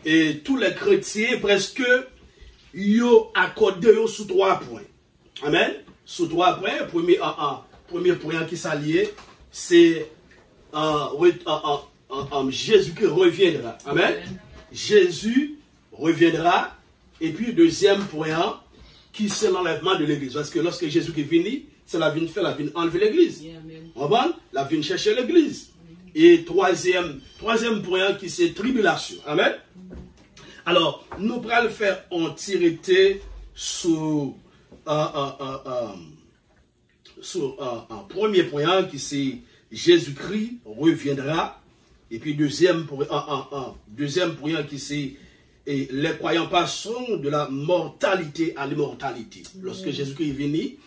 et tous les chrétiens presque yo accordé sous 3 points. Amen. Sous 3 points. Premier point qui s'allie, c'est Jésus qui reviendra. Amen. Jésus reviendra. Et puis deuxième point qui c'est l'enlèvement de l'église. Parce que lorsque Jésus est venu, c'est la vie enlever l'église. La vie chercher l'église. Et troisième point qui c'est tribulation. Amen. Alors, nous pourrons le faire en tirité sous un premier point qui c'est Jésus-Christ reviendra. Et puis deuxième point qui c'est les croyants passons de la mortalité à l'immortalité. Lorsque Jésus-Christ est venu,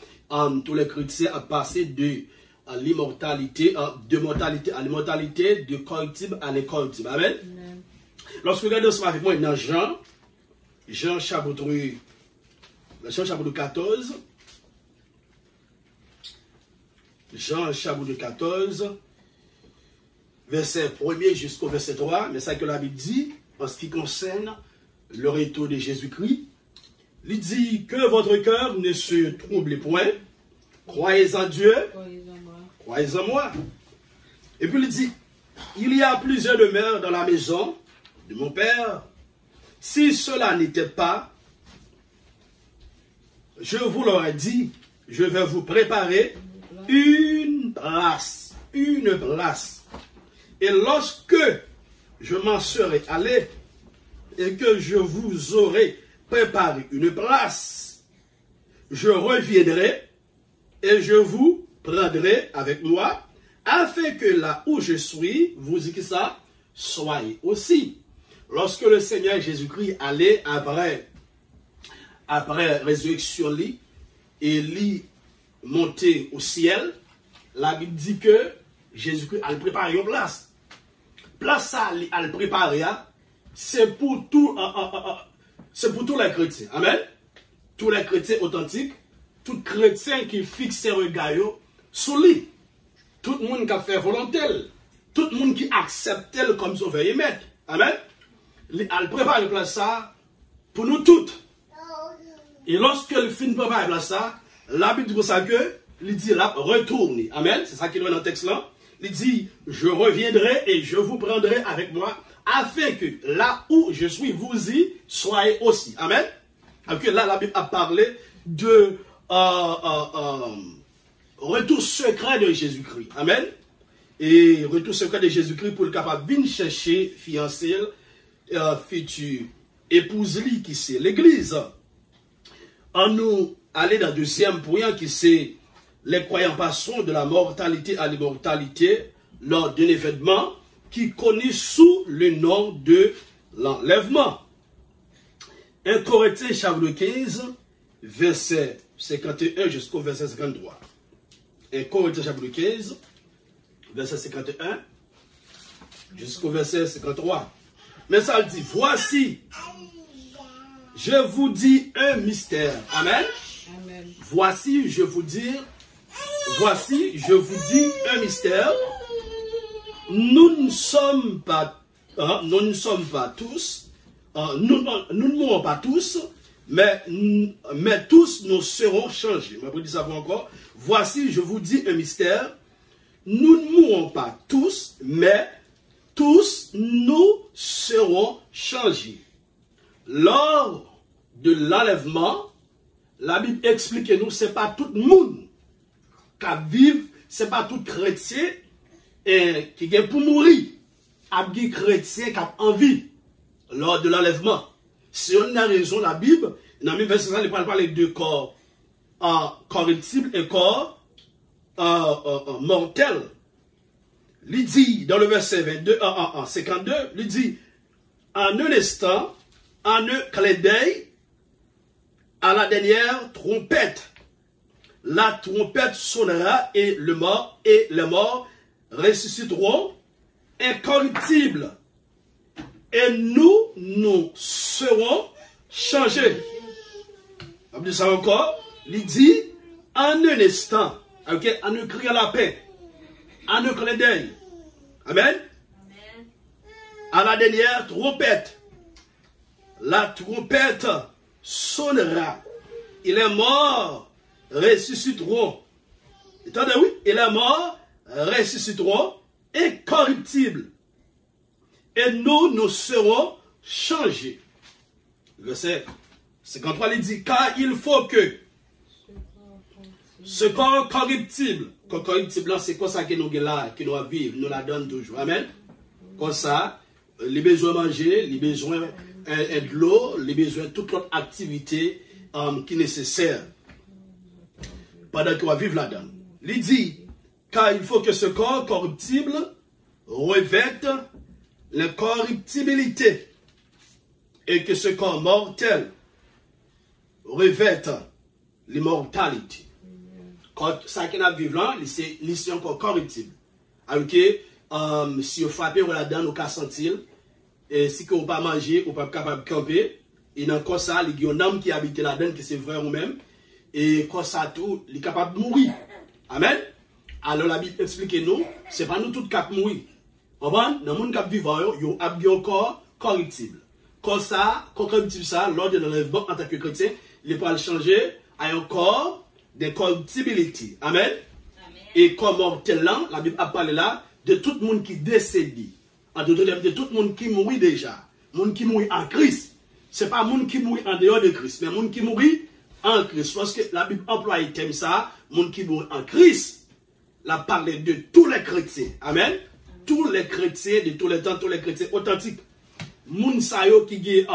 tous les chrétiens ont passé de l'immortalité, de mortalité à l'immortalité, de corruptible à l'incorruptible. Amen. Lorsque vous regardez ça avec moi dans Jean chapitre 14, Jean chapitre 14, verset 1er jusqu'au verset 3, mais ça que la Bible dit, en ce qui concerne le retour de Jésus-Christ, il dit que votre cœur ne se trouble point, croyez en Dieu, croyez en moi. Et puis il dit, il y a plusieurs demeures dans la maison de mon Père. Si cela n'était pas, je vous l'aurais dit, je vais vous préparer une place. Une place. Et lorsque je m'en serai allé et que je vous aurai préparé une place, je reviendrai et je vous prendrai avec moi, afin que là où je suis, vous dites ça, soyez aussi. Lorsque le Seigneur Jésus-Christ allait après résurrection et lui monter au ciel, la Bible dit que Jésus-Christ a préparé une place. Place ça, à le préparer, c'est pour tous les chrétiens. Amen. Tous les chrétiens authentiques, tout chrétien qui fixe ses regards sur lui. Tout le monde qui a fait volontaire. Tout le monde qui accepte comme sauveur et maître. Amen. Elle prépare une place ça pour nous toutes. Et lorsque le film prépare une place ça, la Bible dit pour ça que, il dit là, retournez. Amen. C'est ça qu'il doit dans le texte là. Il dit, je reviendrai et je vous prendrai avec moi, afin que là où je suis, vous y soyez aussi. Amen. Donc là, la Bible a parlé de retour secret de Jésus-Christ. Amen. Et retour secret de Jésus-Christ pour le capable de venir chercher fiancé, futur épouse qui c'est l'église. En nous aller dans le deuxième point qui c'est les croyants passons de la mortalité à l'immortalité lors d'un événement qui connaît sous le nom de l'enlèvement. 1 Corinthiens chapitre 15, verset 51 jusqu'au verset 53. 1 Corinthiens chapitre 15, verset 51 jusqu'au verset 53. Mais ça dit, voici, je vous dis un mystère. Amen. Amen. Voici, je vous dis un mystère. Nous ne sommes pas tous, nous ne mourrons pas tous, mais tous nous serons changés. Je vais dire ça encore. Voici, je vous dis un mystère. Nous ne mourrons pas tous, mais tous nous serons changés. Lors de l'enlèvement, la Bible explique que nous, ce n'est pas tout le monde qui vit, ce n'est pas tout chrétien qui est pour mourir. Il y a des chrétiens qui ont envie lors de l'enlèvement. Si on a raison, la Bible, dans le verset, il parle de corps corruptible et corps mortel. Il dit, dans le verset 52, il dit, en un instant, en un clin d'œil, à la dernière trompette, la trompette sonnera et les morts ressusciteront incorruptibles. Et nous serons changés. On dit ça encore. Il dit, en un instant, okay, en un cri à la paix, en un clin d'œil. Amen. À la dernière trompette, la trompette sonnera. Et les morts ressusciteront. Attendez, oui, et les morts ressusciteront incorruptibles. Et nous serons changés. Verset 53, il dit, car il faut que ce corps corruptible, c'est quoi ça que nous avons là, que nous avons vivre, nous la donne toujours. Amen. Comme ça, les besoins de manger, les besoins de l'eau, les besoins de toute autre activité qui est nécessaire pendant qu'on va vivre là-dedans. Il dit, car il faut que ce corps corruptible revête l'incorruptibilité et que ce corps mortel revête l'immortalité. Quand ça qui est vivre là, c'est encore corruptible. Alors que si vous frappez là-dedans, vous pouvez sentir, et si vous ne pouvez pas manger, vous ne pouvez pas capable de camper, et dans comme ça, il y a un homme qui habite là-dedans, qui c'est vrai ou même, et comme ça tout, il est capable de mourir. Amen. Alors la Bible explique nous, ce n'est pas nous tous qui pouvons mourir. Dans le monde qui vivant, il y a un corps corruptible. Comme ça, corruptible ça, lors de l'enlèvement en tant que chrétien, il peut le changer à un corps de corruptibilité. Amen. Amen. Et comme mortel là, la Bible a parlé là de tout le monde qui décède. De tout le monde qui mourit déjà. Le monde qui mourit en Christ. Ce n'est pas le monde qui mourit en dehors de Christ, mais le monde qui mourit en Christ. Parce que la Bible emploie le thème ça, le monde qui mourit en Christ. La parle de tous les chrétiens. Amen. Tous les chrétiens de tous les temps, tous les chrétiens authentiques. Moun sa yo qui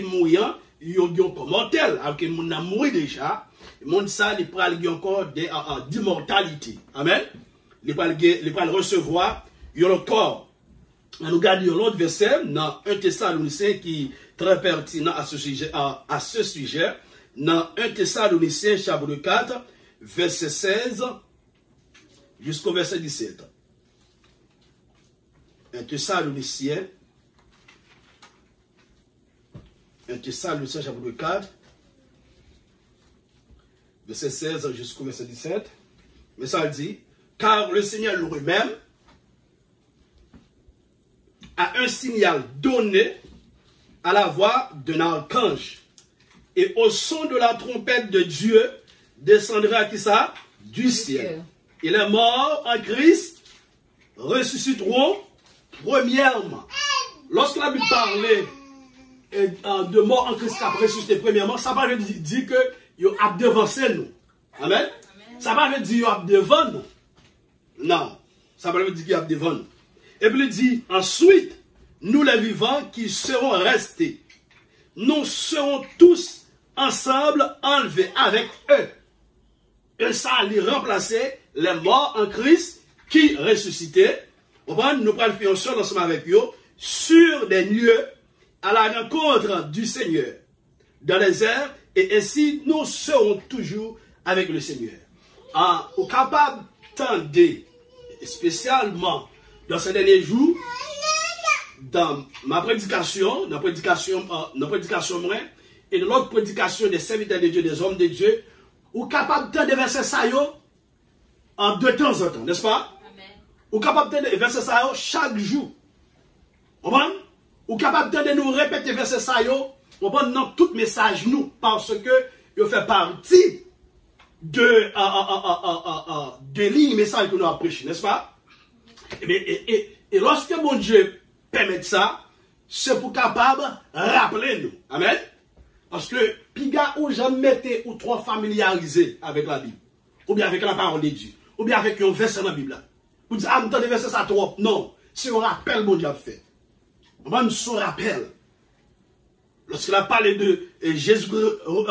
mourent, ils ont comme mortel. Alors que moun a mouru déjà. Moun sa, il pral encore d'immortalité. Amen. Il pral recevoir le corps. Nous regardons l'autre verset dans 1 Thessaloniciens qui est très pertinent à ce sujet. Dans 1 Thessaloniciens chapitre 4, verset 16 jusqu'au verset 17. 1 Thessaloniciens chapitre 4, verset 16 jusqu'au verset 17. Mais ça dit, car le Seigneur lui-même a un signal donné à la voix d'un archange. Et au son de la trompette de Dieu, descendra qui ça? Du ciel. Et les morts en Christ ressusciteront premièrement. Lorsque la Bible parlait de mort en Christ qui a ressuscité premièrement, ça ne veut pas dire que ils ont devancé nous. Amen. Ça ne veut pas dire qu'ils ont devant nous. Non. Ça ne veut pas dire qu'ils ont devant nous. Et puis il dit, ensuite, nous les vivants qui serons restés, nous serons tous ensemble enlevés avec eux. Et ça allait remplacer les morts en Christ qui ressuscitaient. Nous allons faire un seul ensemble avec eux sur des lieux à la rencontre du Seigneur dans les airs, et ainsi nous serons toujours avec le Seigneur. Au capable tendez, spécialement dans ces derniers jours, dans ma prédication, dans prédication moi, et dans l'autre prédication des serviteurs de Dieu, des hommes de Dieu, ou capable de verser ça en de temps en temps, n'est-ce pas? Amen. Ou capable de verser ça chaque jour. Ou capable de nous répéter verset ça dans tout message nous, parce que il fait partie de lignes message que nous avons prêché, n'est-ce pas? Et lorsque mon Dieu permet ça, c'est pour capable rappeler nous. Amen. Parce que piga ou jamais mettez ou trop familiarisé avec la Bible, ou bien avec la parole de Dieu, ou bien avec un verset dans la Bible. Vous dites, ah, vous verset ça trop. Non, c'est un rappel mon Dieu a fait. On va nous rappeler. Lorsqu'il a parlé de Jésus, on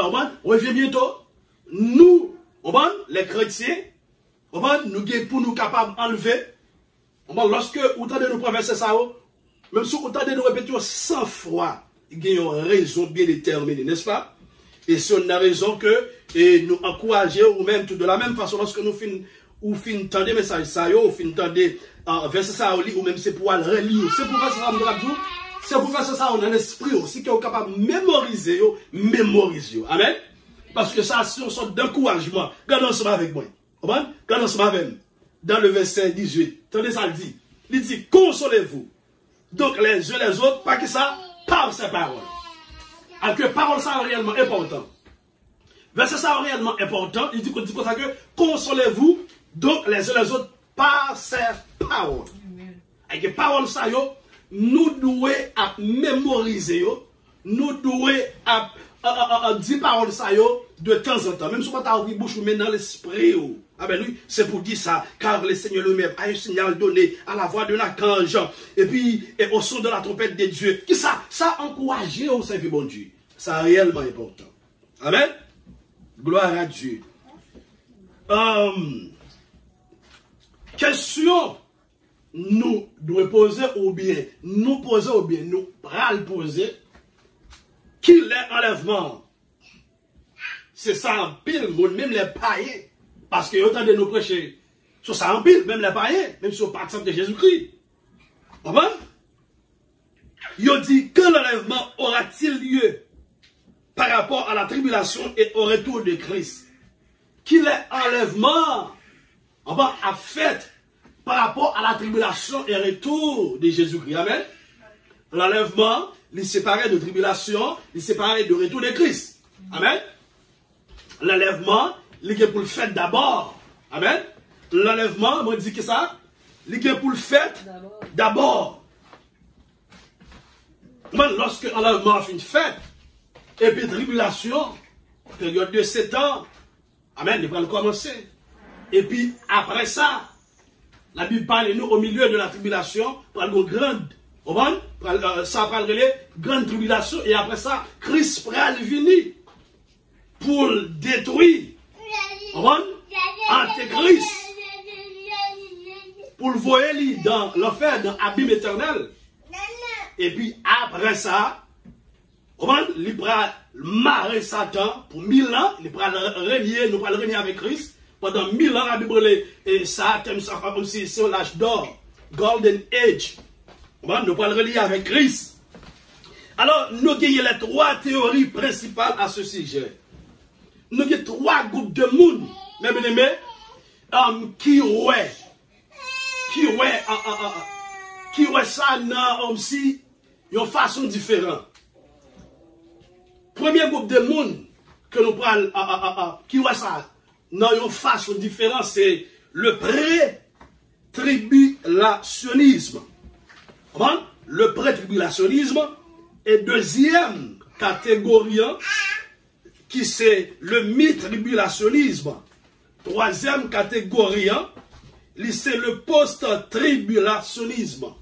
revient bientôt. Nous, les chrétiens, nous pour nous capables d'enlever. Lorsque vous entendez nous proverser ça, même si vous entendez nous répéter 100 fois, il y a une raison bien déterminée, n'est-ce pas? Et si on a raison que nous encourager, ou même tout de la même façon, lorsque nous finissons entendre message ça, ou finissons entendre verset ça, ou même c'est pour le relire, c'est pour faire ça, c'est pour faire ça dans l'esprit, si vous êtes capable de mémoriser. Amen? Parce que ça, c'est une sorte d'encouragement. Regardez ensemble avec moi. Regardez ensemble avec moi. Dans le verset 18, attendez ça le dit. Il dit, consolez-vous. Donc les uns les autres, pas que ça, par ses paroles. Alors que parole ça est réellement important. Verset ça est réellement important. Il dit comme ça que consolez-vous donc les uns les autres par ces paroles. Et que parole ça yo, nous devons à mémoriser yo, nous devons à dire parole ça yo de temps en temps. Même si on t'a ouvert bouche ou maintenant l'esprit. Ah ben oui, c'est pour dire ça, car le Seigneur lui-même a un signal donné à la voix de l'archange, et puis et au son de la trompette de Dieu. Qui ça? Ça encourage au service bon Dieu. Ça est réellement important. Amen. Gloire à Dieu. Question nous devons poser ou bien nous poser ou bien nous pral poser. Qui est enlèvement? C'est ça en pile, même les païens. Parce que autant de nous prêcher sur ça en pile, même les païens, même sur par exemple de Jésus-Christ. Comment? Il dit, quand l'enlèvement aura-t-il lieu par rapport à la tribulation et au retour de Christ? Qu'il est enlèvement a fait par rapport à la tribulation et retour de Jésus-Christ. Amen. L'enlèvement, il séparait de tribulation, il séparait de retour de Christ. Amen. L'enlèvement, il est pour le fait d'abord. Amen. L'enlèvement, moi je dis que ça, il est pour le fait d'abord. Lorsque l'enlèvement fait une fête, et puis tribulation, période de 7 ans, amen, il va commencer. Et puis après ça, la Bible parle de nous au milieu de la tribulation, par une grande, ça parle de grande tribulation, et après ça, Christ va venir pour détruire, Antéchrist, pour le voyer dans l'enfer, dans l'abîme éternel. Et puis après ça, il va marrer Satan pour 1000 ans, il va régner, nous allons régner avec Christ. Pendant 1000 ans, la Bible et ça, comme si c'est l'âge d'or, Golden Age. Nous allons relier avec Christ. Alors, nous avons les 3 théories principales à ce sujet. Nous avons 3 groupes de monde, mes bien-aimés, qui ça dans une façon différente. Premier groupe de monde que nous parlons, qui voit ça dans une façon différente, c'est le pré-tribulationnisme. Le pré-tribulationnisme est deuxième catégorie, qui c'est le mi-tribulationnisme. Troisième catégorie, c'est le post-tribulationnisme.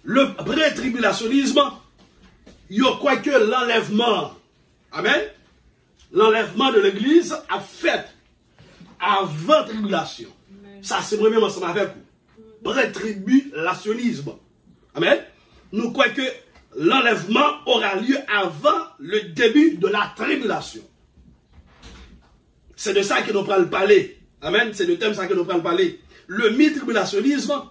Le pré-tribulationnisme, il y a quoi que l'enlèvement, amen, l'enlèvement de l'église a fait avant tribulation. Ça, c'est vraiment ensemble avec vous. Pré-tribulationnisme. Amen. Nous croyons que l'enlèvement aura lieu avant le début de la tribulation. C'est de ça que nous allons parler. Amen. C'est de thème ça que nous allons parler. Le mi-tribulationnisme,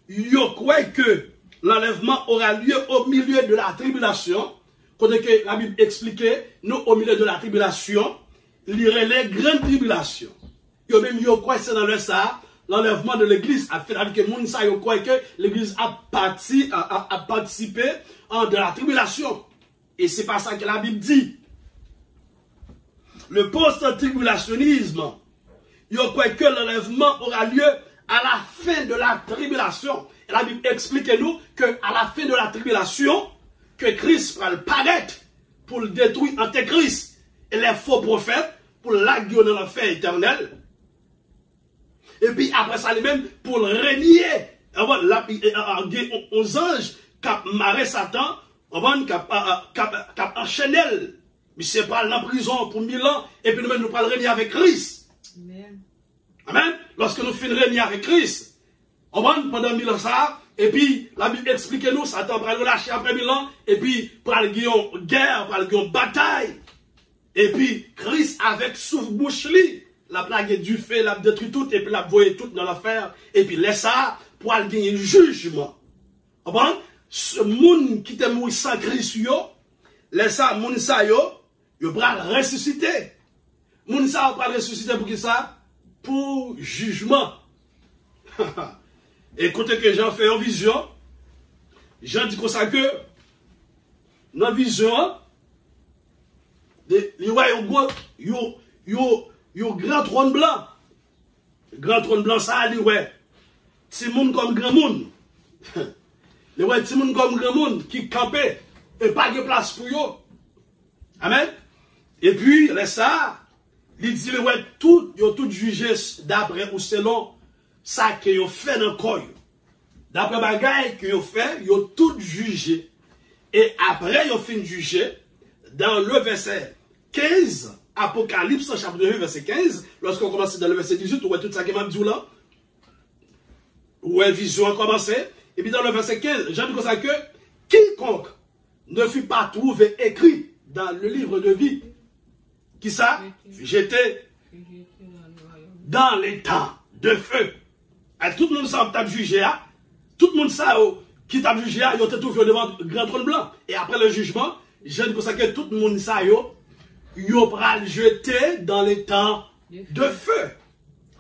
il croit que l'enlèvement aura lieu au milieu de la tribulation. Quand la Bible expliquait, nous, au milieu de la tribulation, il y aurait les grandes tribulations. Yo même yo croit c'est dans le ça, l'enlèvement de l'église a fait avec que moun sa yo croit que l'église a participé de la tribulation. Et c'est pas ça que la Bible dit. Le post-tribulationnisme, yo croit que l'enlèvement aura lieu à la fin de la tribulation. Et la Bible explique nous que à la fin de la tribulation, que Christ va le paraître pour le détruire Antéchrist et les faux prophètes pour l'aguer dans l'enfer éternel. Et puis après ça, lui-même, pour le régner, aux anges qui ont marré Satan, qui ont enchaîné, mais c'est pas en prison pour 1000 ans, et puis nous-mêmes, nous allons régner avec Christ. Amen. Amen. Lorsque nous finissons régner avec Christ, pendant 1000 ans ça, et puis la Bible explique nous, Satan va le lâcher après 1000 ans, et puis pour aller en guerre, pour aller en bataille, et puis Christ avec souffle-bouche li, la plague du feu, la détruit tout, et puis la voyer tout dans l'affaire, et puis laisse ça pour aller gagner le jugement. Ce monde qui est mort sans Christ, laisse ça, moun sa yo va ressusciter. Moun sa va ressusciter pour qui ça? Pour jugement. Écoutez que Jean fait en vision. Jean dit comme ça que dans la vision, il y a un grand trône blanc. Le grand trône blanc, ça dit, ouais, petit monde comme grand monde. Le ouais, petit monde comme grand monde qui campait et pas de place pour eux. Amen. Et puis, là, ça, il dit, ouais, tout jugé d'après ou selon ça que vous fait dans le corps. D'après bagaille que vous fait, vous tout jugé. Et après, vous fin jugé dans le verset 15, Apocalypse, chapitre 1, verset 15, lorsqu'on commence dans le verset 18, vous voyez tout ça qui m'a dit là. Ouais, vision a commencé. Et puis dans le verset 15, j'ai dit comme ça que quiconque ne fut pas trouvé écrit dans le livre de vie, qui ça? J'étais dans les temps de feu. Et tout le monde ça t'a jugé, tout le monde ça qui t'a jugé, il était trouvé devant le grand trône blanc. Et après le jugement, j'ai dit comme ça que tout le monde ça il va le jeter dans les temps de feu.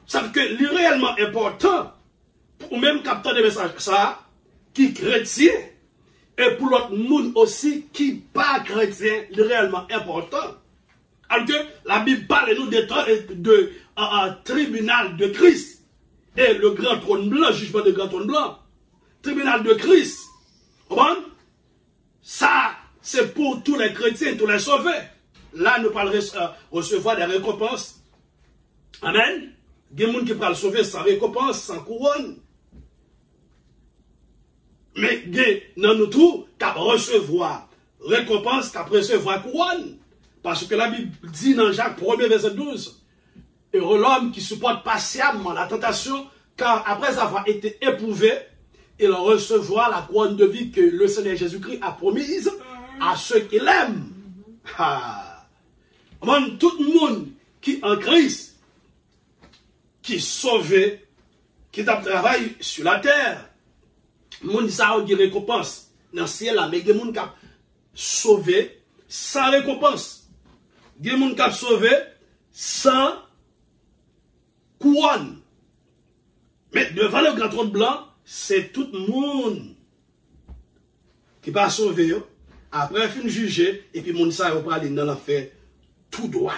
Ça veut dire que c'est réellement important pour même capter des messages, ça, qui chrétien, et pour l'autre monde aussi qui pas chrétien, c'est réellement important. Alors que la Bible parle nous de tribunal de Christ et le grand trône blanc, jugement de grand trône blanc, tribunal de Christ. Ça, c'est pour tous les chrétiens, tous les sauvés. Là, nous parlons recevoir des récompenses. Amen. Il y a des gens qui parlent sauver sans récompense, sans couronne. Mais dans nous tous, qu'à recevoir récompense, qu'à recevoir couronne. Parce que la Bible dit dans Jacques 1er, verset 12, heureux l'homme qui supporte patiemment la tentation, car après avoir été éprouvé, il recevra la couronne de vie que le Seigneur Jésus-Christ a promise à ceux qui l'aiment. Tout le monde qui en Christ, qui est sauvé, qui travaille sur la terre, le monde ça a une récompense dans le ciel, mais il y a des gens qui sont sauvés sans récompense. Il y a des gens qui sont sauvés sans couronne. Mais devant le grand trône blanc, c'est tout le monde qui va sauver. Après, il finit juger, et puis le monde ça va aller dans l'enfer tout droit.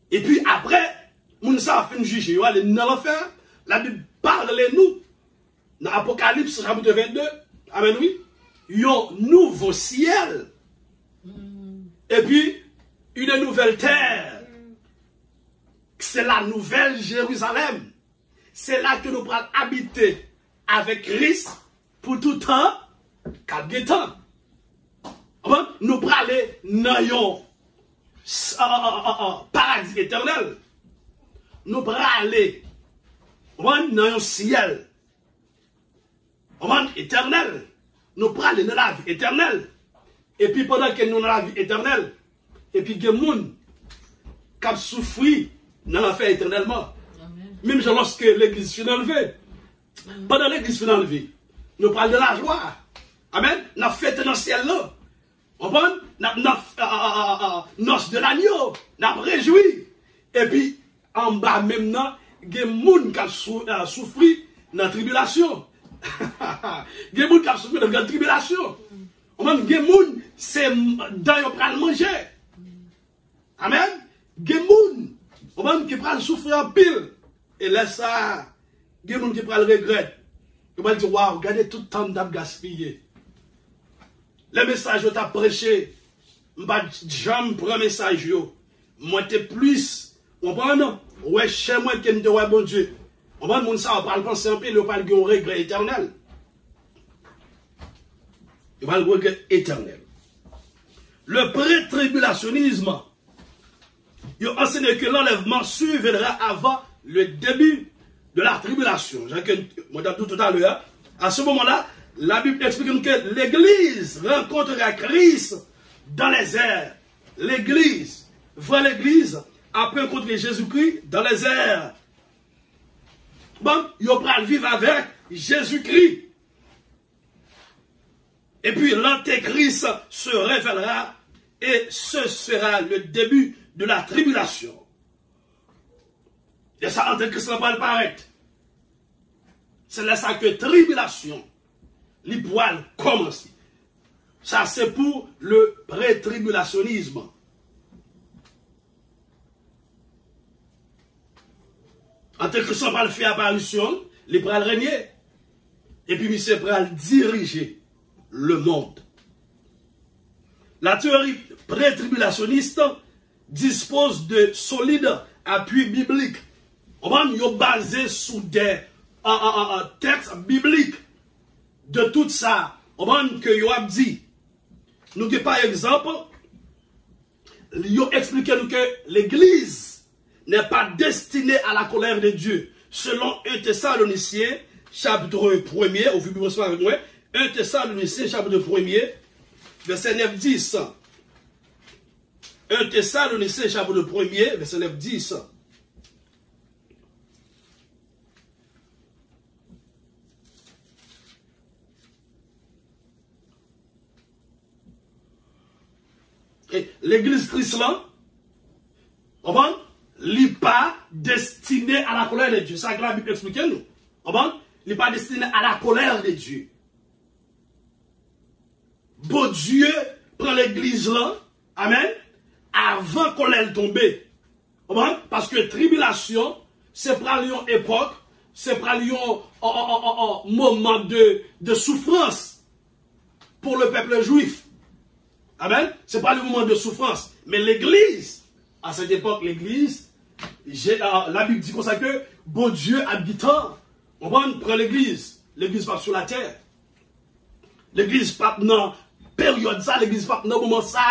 Et puis après, le monde ça va finir juger, il va aller dans l'enfer. La Bible parle nous. Dans Apocalypse, chapitre 22, amen, oui, il y a un nouveau ciel. Et puis, une nouvelle terre. C'est la nouvelle Jérusalem. C'est là que nous pourrons habiter avec Christ pour tout temps, quelques temps. Nous pourrons aller dans un paradis éternel. Nous pourrons aller dans un ciel éternel. Nous pourrons aller dans la vie éternelle. Et puis pendant que nous sommes dans la vie éternelle, et puis il y a des gens qui ont souffert dans l'enfer éternellement. Amen. Même lorsque l'église finit enlevée. Pendant l'église finit enlevée, nous parlons de la joie. Amen. Nous avons fêté dans le ciel là. Nous avons noce de l'agneau. Nous avons réjoui. Et puis en bas maintenant, il y a des gens qui ont souffert dans la tribulation. Il y a des gens qui ont souffert dans la tribulation. Il y a des gens c'est dans le manger. Amen. Il y a des gens qui prennent souffrir en pile. Et là, ça, il y a des gens qui prennent le regret. Ils vont dire, waouh, regardez tout le temps d'ab gaspillé. Les messages que tu as prêché, je ne jamais prendre un message. Moi, tu es plus. On prend non. Ouais, chez moi, qui me dit, ouais, bon Dieu. On va dire ça, on parle penser en pile, on parle de regret éternel. Il va le regret éternel. Le pré-tribulationnisme, il enseigne que l'enlèvement surviendra avant le début de la tribulation. J'ai dit tout à l'heure. À ce moment-là, la Bible explique que l'Église rencontrera Christ dans les airs. L'Église, vraie l'Église, après rencontrer Jésus-Christ dans les airs. Bon, il va vivre avec Jésus-Christ. Et puis l'Antéchrist se révélera et ce sera le début de la tribulation. Et ça, Antéchrist va paraître. C'est là ça que tribulation, les poils commencent. Ça, c'est pour le pré-tribulationnisme. En tant que ça va le faire apparition, il va le régner. Et puis, il va diriger le monde. La théorie pré-tribulationniste dispose de solides appuis bibliques. On est basé sur des textes bibliques de tout ça. On que yo a dit. Nous avons par exemple, yo expliqué nous que l'église n'est pas destinée à la colère de Dieu. Selon 1 Thessaloniciens, chapitre 1er, au vu de avec moi, 1 Thessaloniciens, chapitre 1er, verset 9-10. 1 Thessaloniciens, chapitre 1er, verset 9-10. L'église Christ là, n'est pas destinée à la colère de Dieu. Ça que la Bible explique nous. Il n'est pas destiné à la colère de Dieu. Bon Dieu prend l'église là, amen, avant qu'on l'ait tombé. Parce que tribulation, c'est pour une époque, c'est pour un moment de souffrance pour le peuple juif. Amen. C'est pas le moment de souffrance. Mais l'église, à cette époque, l'église, la Bible dit comme ça que bon Dieu habitant. On prend l'église. L'église pas sur la terre. L'église pas dans période ça, l'église pas dans moment ça.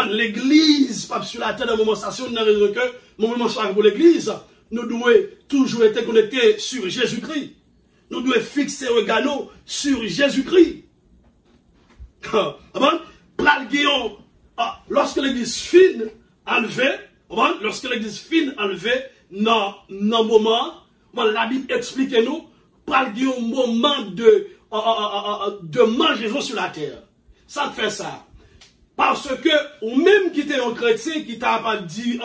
L'église pas sur la terre dans moment ça. Si on a raison que moment ça pour l'église, nous devons toujours être connectés sur Jésus-Christ. Nous devons fixer le regard sur Jésus-Christ. Lorsque l'église fin enlevée, lorsque l'église fin enlevée, dans un moment, la Bible explique nous, un moment de mangeaison sur la terre. Ça fait ça. Parce que, ou même qui était un chrétien, qui t'a pas dit,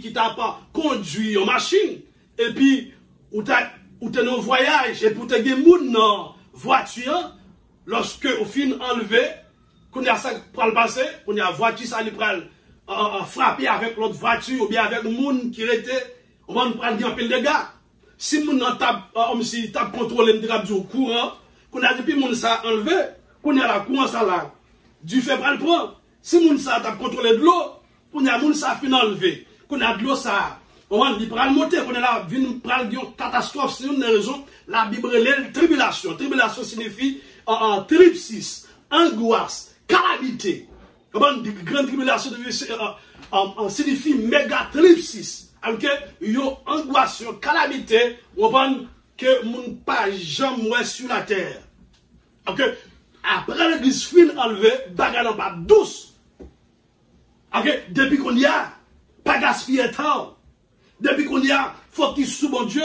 qui t'a pas conduit en machine, et puis, ou t'es en voyage, et pour te gagner dans voiture, lorsque au fin enlevé, qu'on a ça pour le passer, qu'on a voiture ça pour frapper avec l'autre voiture ou bien avec le monde qui était, on va prendre un peu de dégâts. Si moun tape si tape contrôler le courant, qu'on a depuis moun ça enlevé, qu'on a la courant ça là, du fait pas le prendre. Si moun ça tape contrôler de l'eau, qu'on a moun ça fin enlevé, qu'on a de l'eau ça, on va lui prendre monter, qu'on a là vinn prendre une catastrophe, c'est une raison, la Bible est tribulation. Tribulation signifie tripsis, angoisse, calamité. Grande tribulation signifie méga tripsis. Alors que yo angoisse, calamité, on pense que moun pas jamais sur la terre. Ok, après l'église fin enlevée, bagarre pas douce. Ok, depuis qu'on y a, pas gaspiller temps. Depuis qu'on y a, focus sur mon Dieu.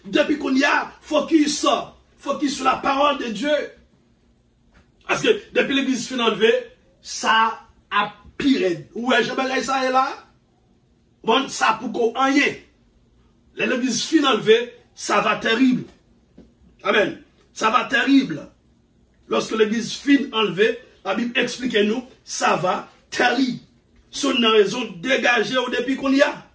Depuis qu'on y a, focus sur la parole de Dieu. Parce que depuis l'église fin enlevée, ça a pire. Ouais, je me ça est là. Bon, ça pour qu'on aille. L'église fin enlevée, ça va terrible. Amen. Ça va terrible. Lorsque l'église fin enlevée, la Bible explique nous, ça va terrible. C'est une raison dégagée au depuis qu'on y a.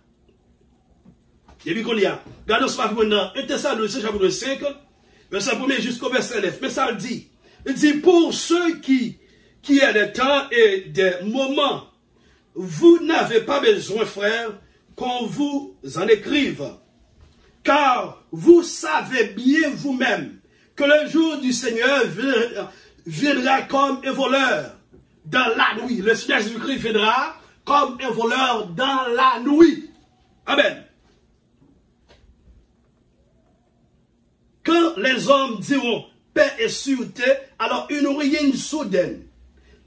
Depuis qu'on y a. Regardons ce maintenant. 1 Thessaloniciens chapitre 5, verset 1er jusqu'au verset 9. Mais ça dit. Il dit, pour ceux qui est des temps et des moments, vous n'avez pas besoin, frères, qu'on vous en écrive. Car vous savez bien vous-même que le jour du Seigneur viendra comme un voleur dans la nuit. Le Seigneur Jésus-Christ viendra comme un voleur dans la nuit. Amen. Quand les hommes diront paix et sûreté, alors une ruine soudaine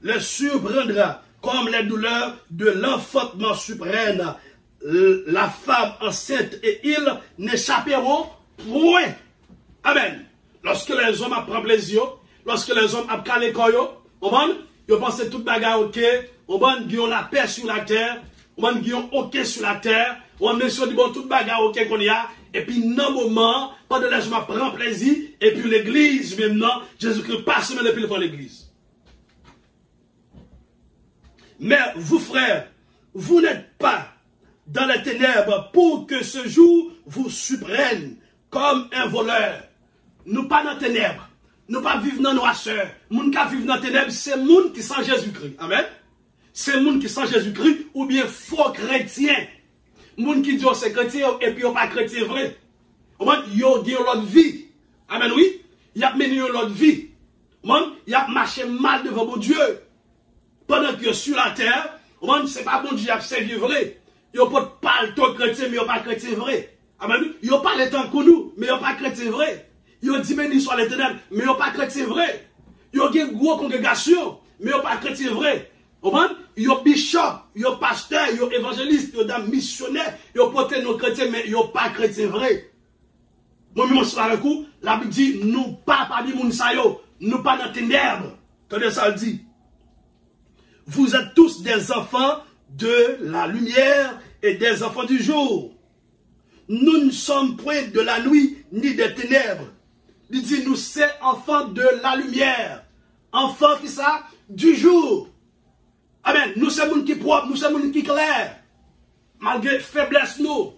les surprendra comme les douleurs de l'enfantement suprême. La femme enceinte et ils n'échapperont point. Amen. Lorsque les hommes apprennent plaisir, lorsque les hommes apprennent les coyaux, ils pensent toute bagarre ok, ils ont la paix sur la terre, on a OK sur la terre, on a dit bon toute bagarre OK qu'on y a, et puis dans moment, pendant que je prends plaisir, et puis l'église maintenant, Jésus-Christ passe même depuis devant l'église. Mais vous frères, vous n'êtes pas dans les ténèbres pour que ce jour vous surprenne comme un voleur. Nous pas dans les ténèbres. Nous pas vivre dans la noirceur. Moun qui vivent dans les ténèbres, c'est moun qui sans Jésus-Christ. Amen. C'est moun qui sans Jésus-Christ ou bien faux chrétien. Moun qui dit oh, c'est chrétien et puis pas chrétien vrai. Yo gen l'autre vie. Amen oui. Y a mené l'autre vie. Y a marché mal devant mon Dieu. Pendant que sur la terre, c'est pas bon Dieu qui a servi vrai. Yo pas parler ton chrétien mais yo pas chrétien vrai. Amen. Yo parle tant que nous mais yo pas chrétien vrai. Yo dit béni soit l'Éternel mais yo pas chrétien vrai. Yo gen gros congrégation mais yo pas chrétien vrai. Yo bishop, yo pasteur, yo évangéliste, yo dame missionnaire, yo porte nos chrétiens mais yo pas chrétien vrai. Moi-même je avec vous, la Bible dit nous pas parmi moun sa yo, nous pas dans ténèbres. Tenez ça le dit. Vous êtes tous des enfants de la lumière et des enfants du jour. Nous ne sommes point de la nuit ni des ténèbres. Il dit nous sommes enfants de la lumière. Enfants qui ça? Du jour. Amen. Nous sommes gens qui propres, nous sommes gens qui clairs. Malgré faiblesse nous.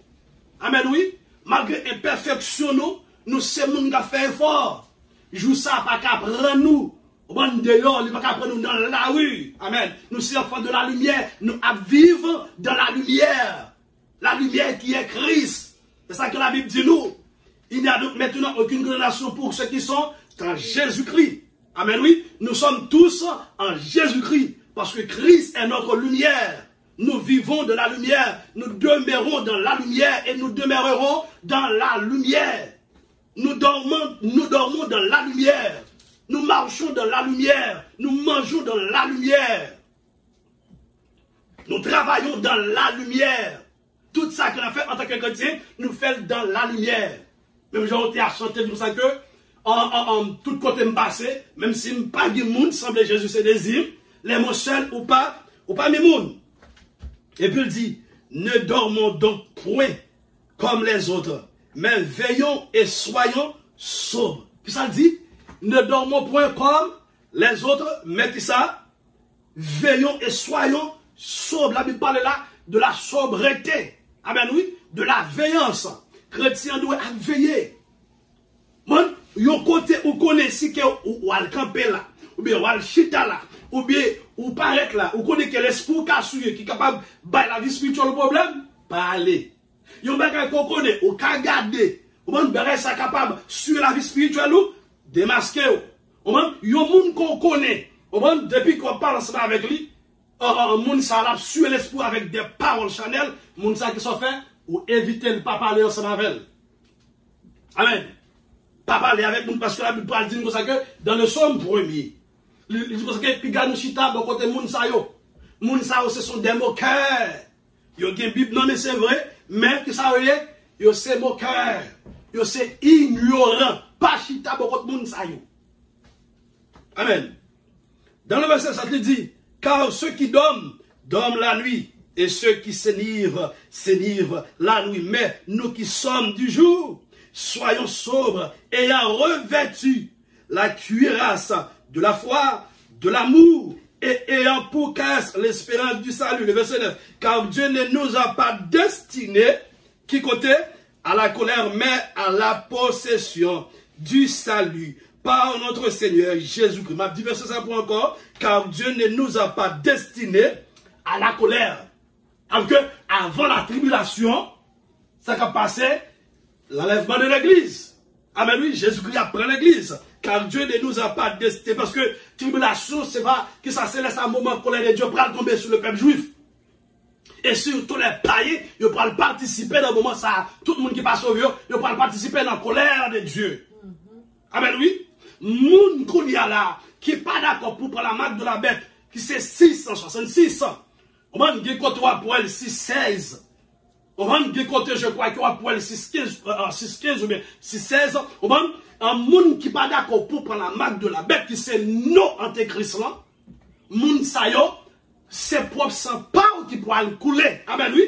Amen oui. Malgré imperfection nous, nous sommes gens qui fait effort. Joue ça pas qu'à prendre nous. Bon dehors, il va pas prendre nous dans la rue. Amen. Nous sommes enfants de la lumière. Nous vivons dans la lumière. La lumière qui est Christ. C'est ça que la Bible dit nous. Il n'y a donc maintenant aucune condamnation pour ceux qui sont en Jésus-Christ. Amen, oui. Nous sommes tous en Jésus-Christ. Parce que Christ est notre lumière. Nous vivons de la lumière. Nous demeurons dans la lumière et nous demeurerons dans la lumière. Nous dormons dans la lumière. Nous marchons dans la lumière. Nous mangeons dans la lumière. Nous travaillons dans la lumière. Tout ça qu'on a fait en tant que chrétien, nous faisons dans la lumière. Même j'ai été à chanter pour ça que, en tout côté me passé, même si je ne pas de monde, semble Jésus se désire, les mots seuls ou pas mes monde. Et puis il dit, ne dormons donc point comme les autres, mais veillons et soyons sobres. Puis ça dit, ne dormons point comme les autres, mais qui ça? Veillons et soyons sobres. La Bible parle là de la sobriété. Amen, oui, de la veillance. Chrétien doit veiller. Mon, yon côté ou connaît si que ou al camper là, ou bien ou al chita là, ou bien ou paraître là, ou connaît que l'esprit qui est capable de la vie spirituelle le problème, pas aller. Yon bagay qu'on connaît, ou ka garder, ou mon bagay ça capable sur la vie spirituelle ou démasquer ou. Mon, yon moun qu'on connaît, ou mon depuis qu'on parle ensemble avec lui, moun ça l'a sur l'esprit avec des paroles chanel, moun ça qui sont fait ou éviter de ne pas parler ensemble avec elle. Amen. Pas parler avec nous parce que la Bible dit comme ça que dans le psaume premier, il dit comme ça que piga nous chita bon côté moun sa yo. Moun sa yo ce sont des moqueurs. Yo gen Bible non mais c'est vrai, mais que ça est, yo c'est moqueur. Yo c'est ignorant, pas chita bon côté moun sa yo. Amen. Dans le verset ça te dit car ceux qui dorment la nuit et ceux qui s'enivrent la nuit, mais nous qui sommes du jour, soyons sobres, ayant revêtu la cuirasse de la foi, de l'amour, et ayant pour casque l'espérance du salut. Le verset 9. Car Dieu ne nous a pas destinés, qui côté, à la colère, mais à la possession du salut par notre Seigneur Jésus-Christ. Ma dit verset ça pour encore. Car Dieu ne nous a pas destinés à la colère. Alors que avant la tribulation, ça a passé l'enlèvement de l'église. Amen, oui, Jésus-Christ a pris l'église. Car Dieu ne nous a pas destinés. Parce que tribulation, c'est pas que ça se laisse un moment colère de Dieu pour tomber sur le peuple juif. Et surtout les païens, ils pourront participer dans le moment ça. Tout le monde qui passe au vieux, ils pourront participer dans la colère de Dieu. Amen, oui. Moun kounia là, qui n'est pas d'accord pour prendre la marque de la bête, qui c'est 666. On va dire qu'on doit pour elle 616. On va dire qu'on je crois qu'il va pour elle 615 ou bien 616. On va un monde qui n'est pas d'accord pour prendre la marque de la bête, qui c'est non antéchrist là. Moun sayo, c'est propre sang pas qui pourra le couler. Amen, oui.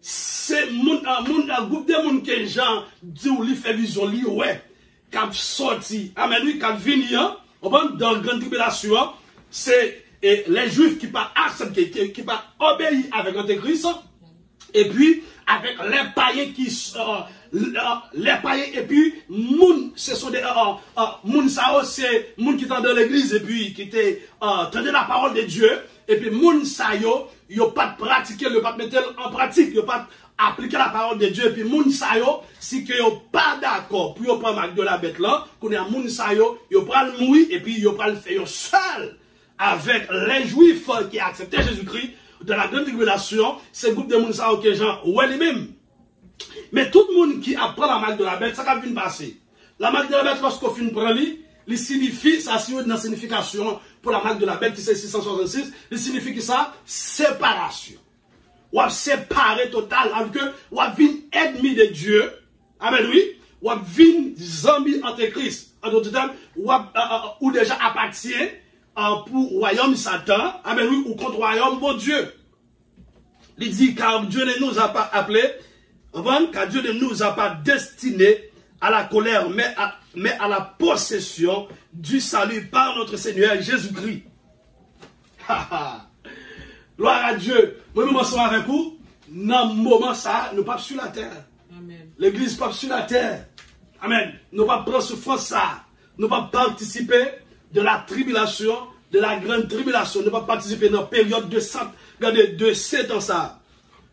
C'est un groupe de monde que les gens disent ou lui fait vision, lui, ouais, qui a sorti. Amen, oui, qui a venu, dans la grande tribulation, c'est les juifs qui pas accepté, qui pas obéi avec l'antéchrist, et puis avec les païens qui les païens et puis moun ce sont des moun ça c'est moun qui sont dans l'église et puis qui était tendaient la parole de Dieu et puis moun ça yo pas pratiquer le pas mettre en pratique yo pas appliquer la parole de Dieu et puis moun sa yo si que yo pas d'accord pour yo prendre marque de la bête là qu'on est moun sa yo pral mourir et puis yo pral faire seul avec les juifs qui acceptaient Jésus-Christ de la grande tribulation, c'est groupe de moun sa yo que gens ouais les mêmes. Mais tout le monde qui apprend la marque de la bête, ça va venir passer. La marque de la bête, lorsqu'on finit prendre il signifie, ça signifie une signification pour la marque de la bête qui c'est 666, il signifie que ça, séparation. Ou à séparer total, avec que, ou à venir ennemi de Dieu, amen oui, ou à venir zombie antéchrist, en d'autres termes, ou déjà appartient pour royaume Satan, amen oui, ou contre royaume bon Dieu. Il dit, car Dieu ne nous a pas appelés, car Dieu ne nous a pas destinés à la colère, mais à la possession du salut par notre Seigneur Jésus-Christ. Gloire à Dieu. Moi, je suis avec vous. Dans le moment, ça, nous ne sommes pas sur la terre. L'église n'est pas sur la terre. Amen. Nous ne sommes pas prendre souffrance, ça. Nous ne sommes pas participer de la tribulation, de la grande tribulation. Nous ne sommes pas participer dans la période de 7 ans, ça.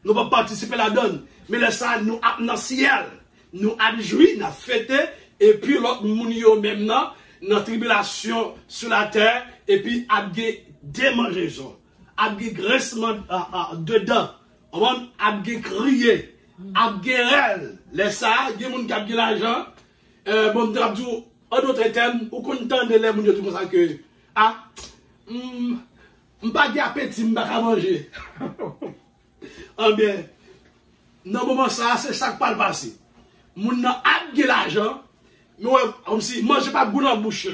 Nous ne sommes pas participer là-dedans. Mais là, ça, nous avons dans le ciel. Nous avons joui, nous avons fêté. Et puis, l'autre, nous même dans la tribulation sur la terre. Et puis, nous avons démangeaison. Nous avons graissement dedans. Nous avons crié. Nous avons guéré. Les ça, il y a des gens qui ont l'argent. Bon, nous avons dit, en d'autres termes, ou qu'on entend de l'air, nous avons dit comme ça que, je n'ai pas d'appétit, je n'ai pas manger. Ah bien, dans le moment ça, c'est ça qui parle passer. Moun nan a de l'argent, mais comme si mange pas goût dans la bouche.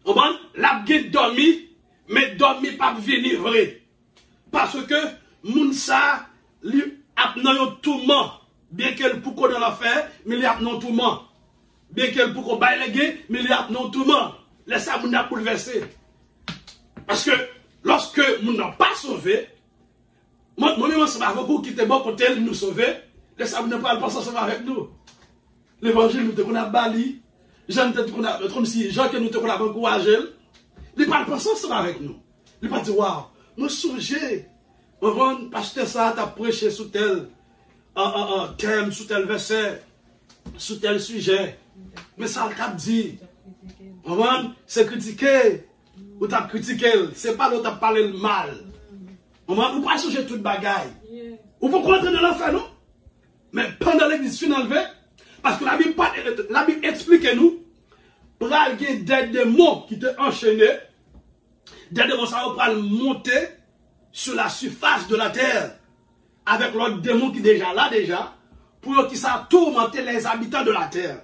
On va la dormi, mais dormi pas venir vrai. Parce que moun ça lui a dans tourment, bien qu'elle pour qu'on dans l'affaire, mais il a dans tourment. Bien qu'elle pour qu'on baille les gars, mais il a dans tourment. Laisse ça moun a bouleversé. Parce que lorsque moun n'a pas sauvé, moi-même, c'est avec vous qui était bon côté nous sauver. Laissez-nous ne pas penser ensemble avec nous. L'évangile, nous te connaissons bali. Jean, comme si Jean que nous te connaissons encouragé. Il ne parle pas ensemble avec nous. Il ne pas dire, waouh, nous songez. Pasteur, ça, t'as prêché sous tel thème, sous tel verset, sous tel sujet. Mais ça, le cap dit. C'est critiquer. Ou t'as critiqué. C'est pas l'autre, t'as parlé le mal. On ne peut pas changer toute bagaille. Ou pourquoi entrer dans l'enfer, non? Mais pendant l'église finale, parce que la Bible explique nous, pour aller des démons qui te enchaînés, des démons ça va monter sur la surface de la terre, avec l'autre démon qui est déjà là, pour qu'ils ça tourmenter les habitants de la terre.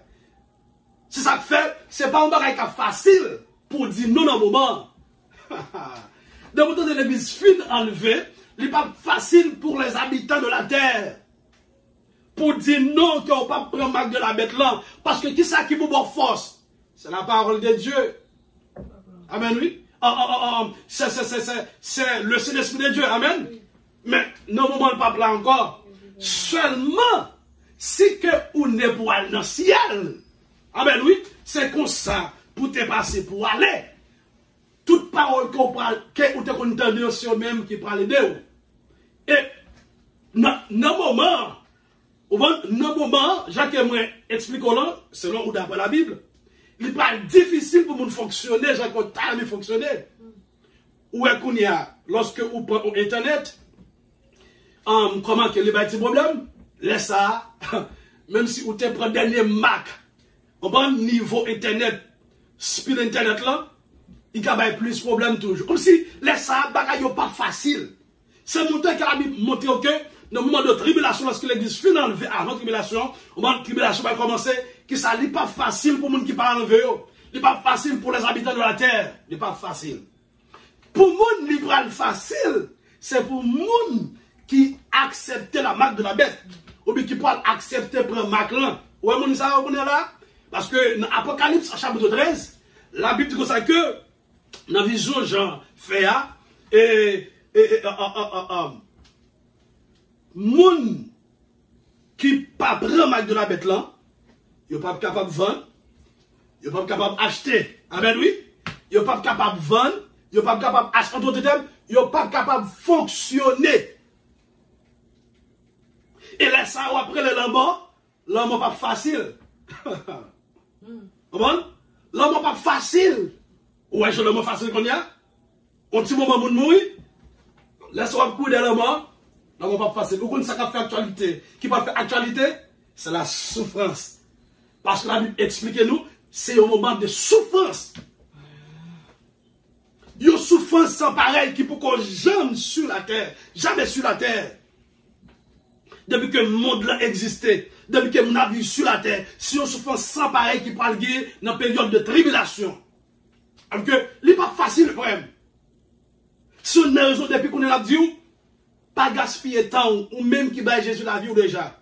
C'est ça que fait, c'est pas un bagage facile pour dire non au moment. Dans le temps de l'église fine enlevée, il n'est pas facile pour les habitants de la terre. Pour dire non, qu'on ne peut pas prendre marque de la bête là. Parce que qui ça qui vous donne force? C'est la parole de Dieu. Amen, oui. C'est le Saint-Esprit de Dieu. Amen. Mais non, moment pas là encore. Seulement, si que vous n'êtes pas aller dans le ciel. Amen, oui. C'est comme ça pour te passer pour aller. Toute parole qu'on parle, qu'on te entend sur même qui parle de vous. Et dans le moment, Jacques et moi expliquons là, selon ou d'après la Bible, il parle difficile pour nous fonctionner, Jacques a fonctionner. Où est qu'on y a, lorsque vous prenez Internet, comment que les petits problèmes, laisse ça, même si vous te prenez dernier Mac, on prend niveau Internet, speed Internet là, il y a plus de problèmes toujours. Comme si les ça, bagaille pas facile. C'est monté que la Bible montre que dans le moment de tribulation, lorsque l'église finit enlevée avant tribulation, au moment de tribulation va commencer, que ça n'est pas facile pour les gens qui parlent enlevé. Il n'est pas facile pour les habitants de la terre. Il n'est pas facile. Pour moun li pral facile, c'est pour moun qui accepte la marque de la bête. Ou bien qui peut accepter prendre marque là. Ouais, moun ça vous là? Parce que dans Apocalypse chapitre 13, la Bible dit comme ça que dans la vision Jean fait moun qui pas prend marque de la bête là, il pas capable de vendre, il pas capable d'acheter. Amen oui. Il pas capable de vendre, il pas capable d'acheter en d'autres termes, il pas capable de fonctionner. Et là, ça, après le l'homme pas facile. Comment? L'homme pas facile. Ouais, je l'homme facile qu'on y a. Un petit moment pour mourir. Laisse-moi couper l'homme pas facile. Vous connaissez ça qui fait actualité. Qui va faire actualité? C'est la souffrance. Parce que la Bible explique nous, c'est un moment de souffrance. Une souffrance sans pareil qui peut qu'on jamais sur la terre. Jamais sur la terre. Depuis que le monde là existait, depuis que nous avons vu sur la terre, si on souffre sans pareil qui parle dans une période de tribulation. Alors que ce n'est pas facile le problème. Si on a raison depuis qu'on est là, pas gaspiller temps ou même qui bat Jésus la vie ou déjà.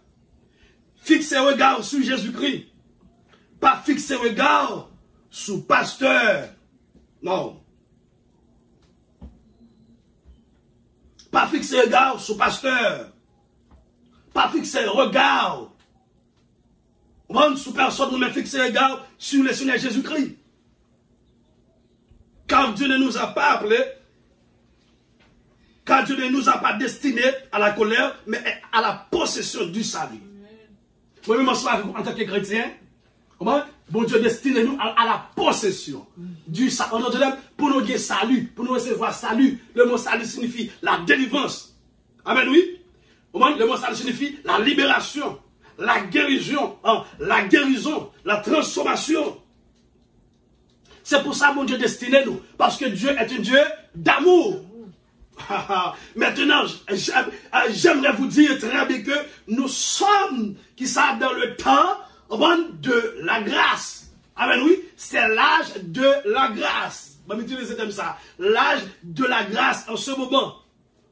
Fixez regard sur Jésus-Christ. Pas fixer regard sur pasteur. Non. Pas fixer regard sur pasteur. Pas fixer regard. Sous personne, mais fixer regard sur le Seigneur Jésus-Christ. Car Dieu ne nous a pas appelés, car Dieu ne nous a pas destinés à la colère, mais à la possession du salut. Moi-même, en tant que chrétien, comment? Bon Dieu destiné nous à la possession du salut. Pour nous dire salut, pour nous recevoir salut. Le mot salut signifie la délivrance. Amen, oui. Le mot salut signifie la libération, la guérison, la transformation. C'est pour ça que mon Dieu destiné nous. Parce que Dieu est un Dieu d'amour. Maintenant, j'aimerais vous dire très bien que nous sommes qui sont dans le temps de la grâce. Amen, oui. C'est l'âge de la grâce. L'âge de la grâce en ce moment.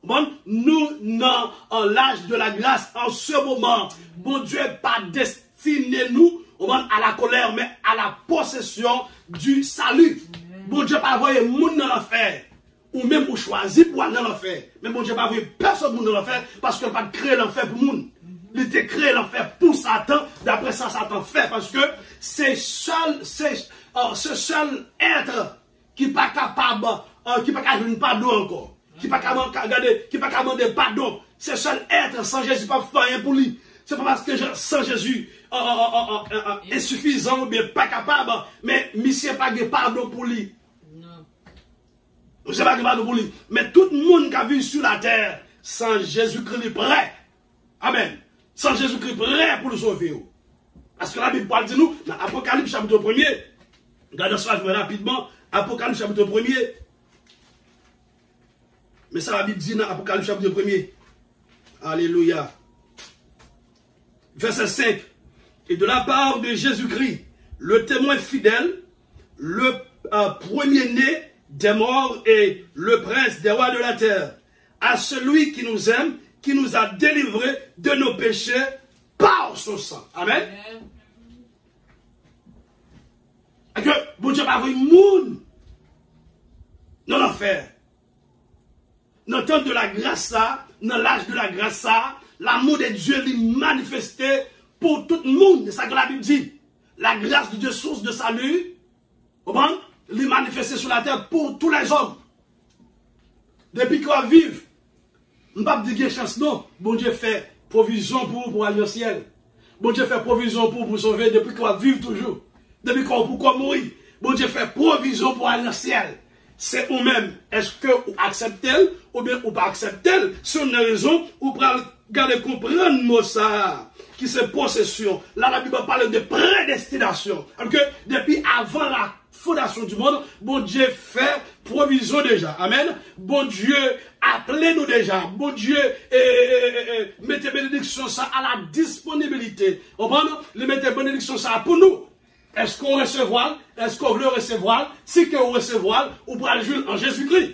Bon, nous, dans l'âge de la grâce, en ce moment, bon Dieu n'est pas destiné nous à la colère, mais à la possession du salut. Bon Dieu n'a pas envoyé monde dans l'enfer, ou même pour choisir pour aller dans l'enfer. Mais bon Dieu n'a pas envoyé personne dans l'enfer, parce qu'il n'a pas créé l'enfer pour monde. Il a créé l'enfer pour Satan, d'après ça, Satan fait, parce que c'est ce seul être qui n'est pas capable, qui n'est pas capable de pardon encore. Qui pas demander pardon. C'est seul être sans Jésus pas faire rien pour lui. C'est pas parce que sans Jésus insuffisant ou bien pas capable, mais monsieur pas de pardon pour lui. Non. Monsieur pas de pardon pour lui. Mais tout le monde qui a vu sur la terre sans Jésus-Christ prêt. Amen. Sans Jésus-Christ prêt pour nous sauver. Parce que la Bible parle de nous dans Apocalypse chapitre 1er. Regardez ça rapidement. Apocalypse chapitre 1er. Mais ça, la Bible dit dans Apocalypse chapitre 1er. Alléluia. Verset 5. Et de la part de Jésus-Christ, le témoin fidèle, le premier-né des morts et le prince des rois de la terre, à celui qui nous aime, qui nous a délivrés de nos péchés par son sang. Amen. Et que bon Dieu va envoyer monde dans l'enfer. Dans le temps de la grâce, dans l'âge de la grâce, l'amour de Dieu lui manifesté pour tout le monde. C'est ça que la Bible dit. La grâce de Dieu, source de salut, lui manifesté sur la terre pour tous les hommes. Depuis qu'on vive, on ne peut pas dire chance, non. Bon Dieu fait provision pour aller au ciel. Bon Dieu fait provision pour sauver depuis qu'on vive toujours. Depuis qu'on mourir. Bon Dieu fait provision pour aller au ciel. C'est vous-même, est-ce que vous acceptez ou bien vous pas acceptez? C'est une raison, vous pouvez garder comprendre moi ça, qui c'est possession. Là, la Bible parle de prédestination. Alors que depuis avant la fondation du monde, bon Dieu fait provision déjà. Amen. Bon Dieu appelez nous déjà. Bon Dieu mettez bénédiction ça à la disponibilité. Vous comprenez? Le mettez bénédiction ça pour nous. Est-ce qu'on recevra? Est-ce qu'on veut recevoir? Si que vous recevez, vous pourrez le jouer en Jésus-Christ.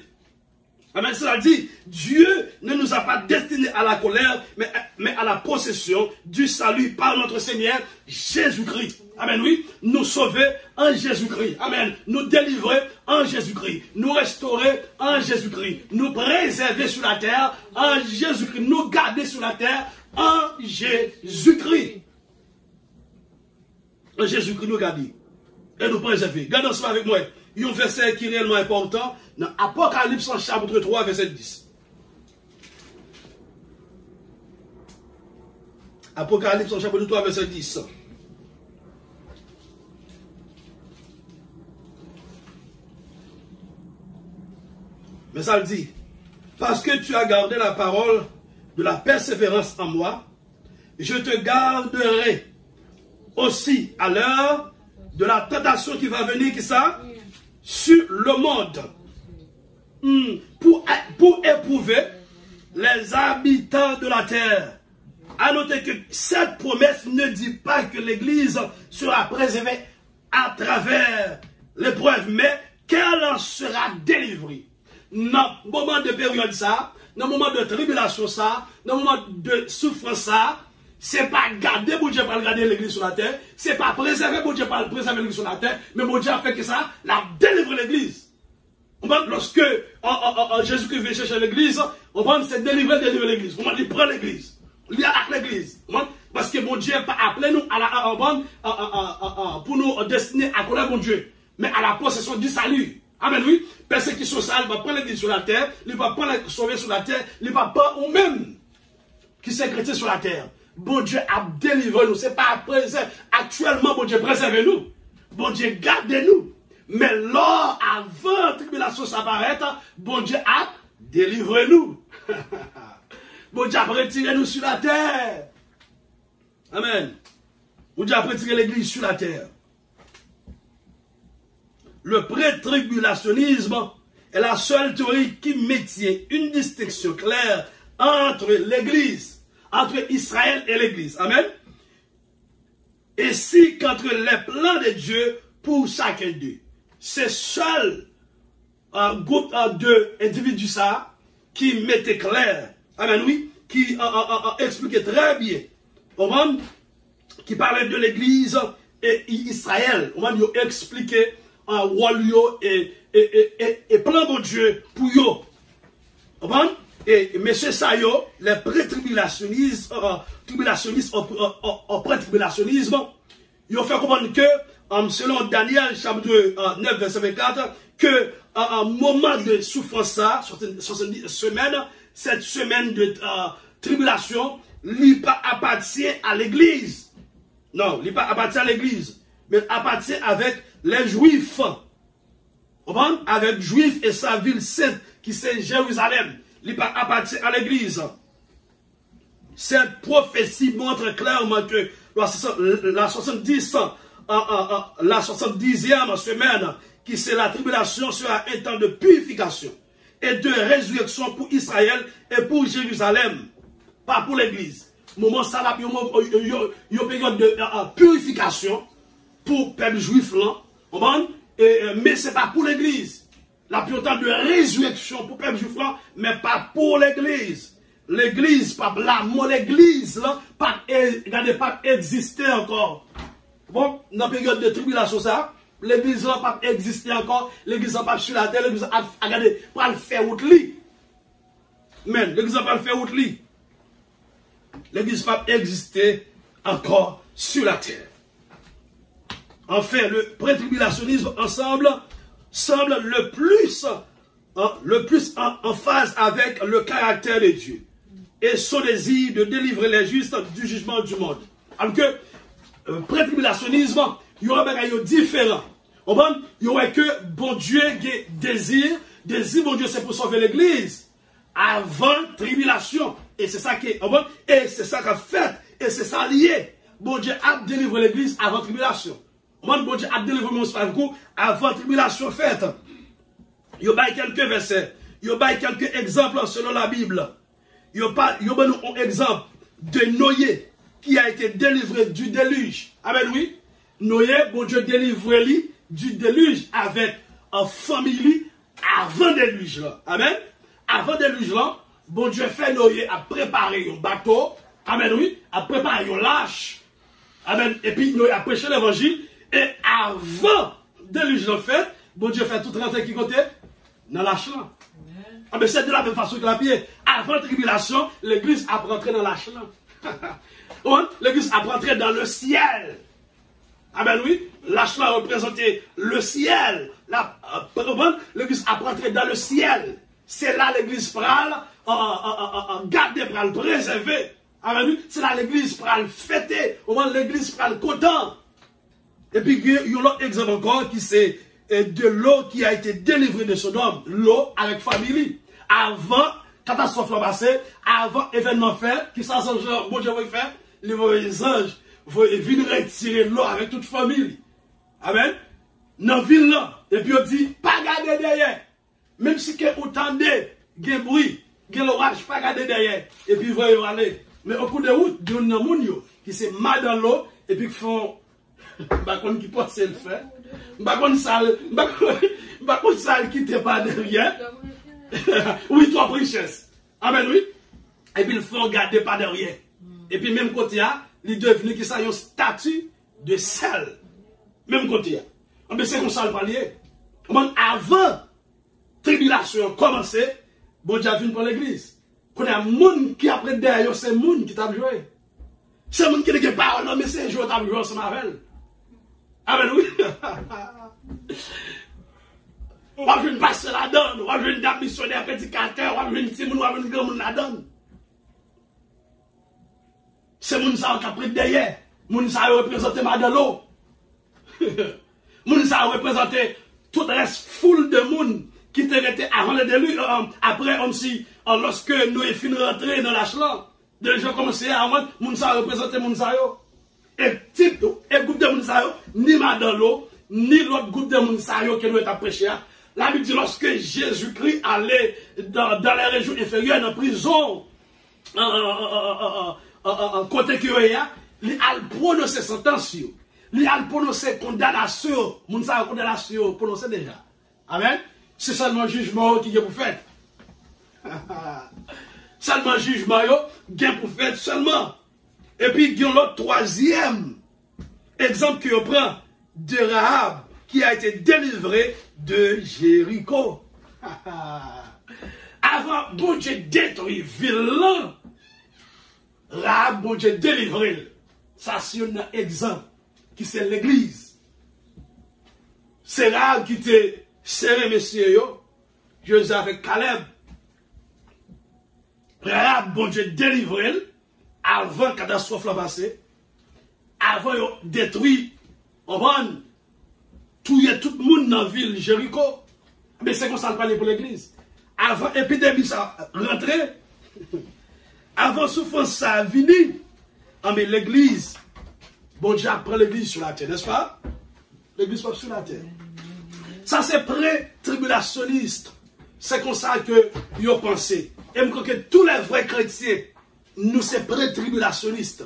Amen. Cela dit, Dieu ne nous a pas destinés à la colère, mais à la possession du salut par notre Seigneur Jésus-Christ. Amen, oui. Nous sauver en Jésus-Christ. Amen. Nous délivrer en Jésus-Christ. Nous restaurer en Jésus-Christ. Nous préserver sur la terre en Jésus-Christ. Nous garder sur la terre en Jésus-Christ. En Jésus-Christ, nous garder. Et nous préserver. Gardons ça avec moi. Il y a un verset qui est réellement important dans Apocalypse en chapitre 3, verset 10. Apocalypse en chapitre 3, verset 10. Mais ça le dit, parce que tu as gardé la parole de la persévérance en moi, je te garderai aussi à l'heure de la tentation qui va venir, qui ça? Sur le monde, pour éprouver les habitants de la terre. À noter que cette promesse ne dit pas que l'Église sera préservée à travers l'épreuve, mais qu'elle en sera délivrée. Dans le moment de période ça, dans le moment de tribulation ça, dans le moment de souffrance ça, c'est pas garder bon Dieu pour garder l'église sur la terre, c'est pas préserver bon Dieu pour préserver l'église sur la terre, mais bon Dieu a fait que ça, la délivre l'église. Lorsque Jésus-Christ vient chercher l'église, on va c'est délivrer l'église. On va dire prendre l'église. Lié avec l'église. Parce que bon Dieu n'a pas appelé nous pour nous destiner à connaître bon Dieu, mais à la possession du salut. Amen, oui. Persécution ça, il va prendre l'église sur la terre, il va prendre la sauver sur la terre, il va pas ou même qui s'est chrétien sur la terre. Bon Dieu a délivré nous. C'est pas présent. Actuellement, bon Dieu préserve nous. Bon Dieu garde nous. Mais lors, avant la tribulation s'apparaît, bon Dieu a délivré nous. Bon Dieu a retiré nous sur la terre. Amen. Bon Dieu a retiré l'église sur la terre. Le pré-tribulationnisme est la seule théorie qui maintient une distinction claire entre l'église, entre Israël et l'église. Amen. Et si qu'entre les plans de Dieu pour chacun d'eux, c'est seul un groupe de individus ça qui mettait clair. Amen, oui. Qui expliquait très bien. Amen. Qui parlait de l'église et Israël. Amen. Il expliquait un rôle et plan de Dieu pour eux. Amen. Et messieurs Sayo, les pré-tribulationnistes, au pré-tribulationnisme, ils ont fait comprendre que, selon Daniel, chapitre 9, verset 24, que un moment de souffrance, cette semaine de tribulation, il pas appartient à l'église. Non, il pas appartient à l'église, mais appartient avec les Juifs. Avec les Juifs et sa ville sainte, qui c'est Jérusalem. Il appartient à l'église. Cette prophétie montre clairement que la 70e semaine, qui c'est la tribulation, sera un temps de purification et de résurrection pour Israël et pour Jérusalem, pas pour l'église. Moment ça, il y a une période de purification pour le peuple juif là, mais ce n'est pas pour l'église. La période de résurrection pour le peuple juif là, mais pas pour l'église. L'église, pas là, l'église là, pas exister encore. Bon, dans la période de tribulation ça, l'église n'a pas existé encore, l'église n'a pas sur la terre, l'église a regardé, pas le faire out li. Mais l'église n'a pas le faire out li. L'église n'a pas existé encore sur la terre. Enfin, le pré-tribulationnisme ensemble semble le plus en phase avec le caractère de Dieu et son désir de délivrer les justes du jugement du monde. Alors que pré-tribulationnisme, il y aura des choses différentes. Il y aura que bon Dieu désir bon Dieu c'est pour sauver l'église avant tribulation. Et c'est ça qui est et c'est ça qu'a fait, et c'est ça lié. Bon Dieu a délivré l'église avant tribulation. Bon Dieu a délivré mon spavou avant tribulation faite. Il y a quelques versets, il y a quelques exemples selon la Bible. Il y a un exemple de Noé qui a été délivré du déluge. Amen, oui. Noé, bon Dieu délivré lui du déluge avec une famille avant le déluge. Amen. avant déluge là, bon Dieu fait Noé à préparer un bateau, amen oui, à préparer un lâche, amen, et puis Noé a prêché l'évangile, et avant déluge là fait, bon Dieu fait tout rentrer qui côté, dans lâche là. Ah ben c'est de la même façon que la pierre. Avant la tribulation, l'église a rentré dans lâche là. L'église a rentré dans le ciel. Amen oui, lâche là représentait le ciel. L'église a rentré dans le ciel. C'est là l'église pral garder, pral préserver. Amen oui, c'est là l'église pral fêter. L'église pral content. Et puis il y a un autre exemple encore qui c'est de l'eau qui a été délivrée de Sodome. L'eau avec famille. Avant catastrophe passée, avant événement fait, qui ça genre, bon Dieu va faire, les anges vont venir retirer l'eau avec toute famille. Amen. Dans la ville là, et puis on dit, pas garder derrière. Même si vous entendez, il y a un bruit, il y a l'orage, pas garder derrière. Et puis vous voyez aller. Mais au cours de route, il y a un monde qui se met dans l'eau, et puis qui font, qui pense le faire. Ça qui n'était pas derrière. Oui, trois richesses. Amen, oui. Et puis, ils font garder pas derrière. Et puis, même côté, il est devenu qui ça, un statut de sel. Même côté. Mais c'est comme ça le palier. Avant tribulation commencé, bon Dieu vient pour l'église. Quand il y a un monde qui après derrière, c'est un monde qui t'a joué. C'est un monde qui n'a pas parlé, mais c'est un jour qui t'a joué ensemble avec elle. Amen, oui. On va venir passer la donne, on va venir d'un missionnaire prédicateur, on va venir petit monde, on va venir grand monde la donne. C'est moun sa qui a pris derrière. Moun sa représente Madalo. Moun sa représente tout le reste foule de monde qui était resté avant le déluge. Après, lorsque nous avons fini de rentrer dans la chlan, des gens commençaient à voir, moun sa représente moun sa yo. Et groupe de moun sa yo, ni Madalo, ni l'autre groupe de moun sa yo que nous avons prêché. La Bible dit lorsque Jésus-Christ allait dans les régions inférieures, dans la prison, côté qu'il y a, il a prononcé sentence, il a prononcé condamnation, moun sa condamnation prononcé déjà. Amen. C'est seulement jugement qui est pour faire. Seulement jugement qui est pour faire seulement. Et puis il y a l'autre troisième exemple que prend de Rahab qui a été délivré de Jéricho. Avant, bon Dieu détruit ville, Rahab, bon Dieu délivré. Ça, c'est un exemple qui c'est l'église. C'est Rahab qui était serré, messieurs, Josué avec Caleb. Rahab, bon Dieu délivré avant la catastrophe la passée. Avant, il détruit, on va tout le monde dans la ville Jéricho. Mais c'est comme ça le parler pour l'église. Avant l'épidémie, ça rentrait. Avant souffrance, ça a venu. Mais l'église, bon Dieu prend l'église sur la terre, n'est-ce pas? L'église pas sur la terre. Ça, c'est pré-tribulationniste. C'est comme ça que vous pensez. Et je crois que tous les vrais chrétiens, nous, c'est pré-tribulationnistes.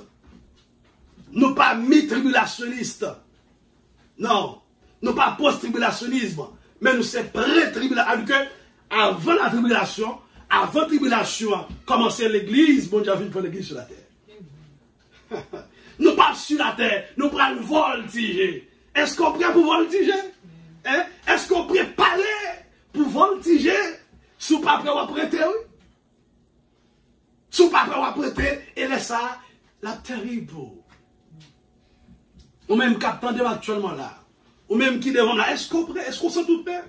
Nous pas mi-tribulationnistes. Non. Nous pas post-tribulationnisme, mais nous sommes pré-tribulation. Avant la tribulation, commencer l'église, bon Dieu a vu pour l'église sur la terre. Nous pas sur la terre, nous prenons voltiger. Est-ce qu'on prend pour voltiger? Hein? Est-ce qu'on prend parler pour voltiger? Sous pas prêt à prêter, oui? Sous pas prêt à prêter, et laisse ça, la terrible. Ou même captant actuellement là. Ou même qui devant là, est-ce qu'on sent tout peur?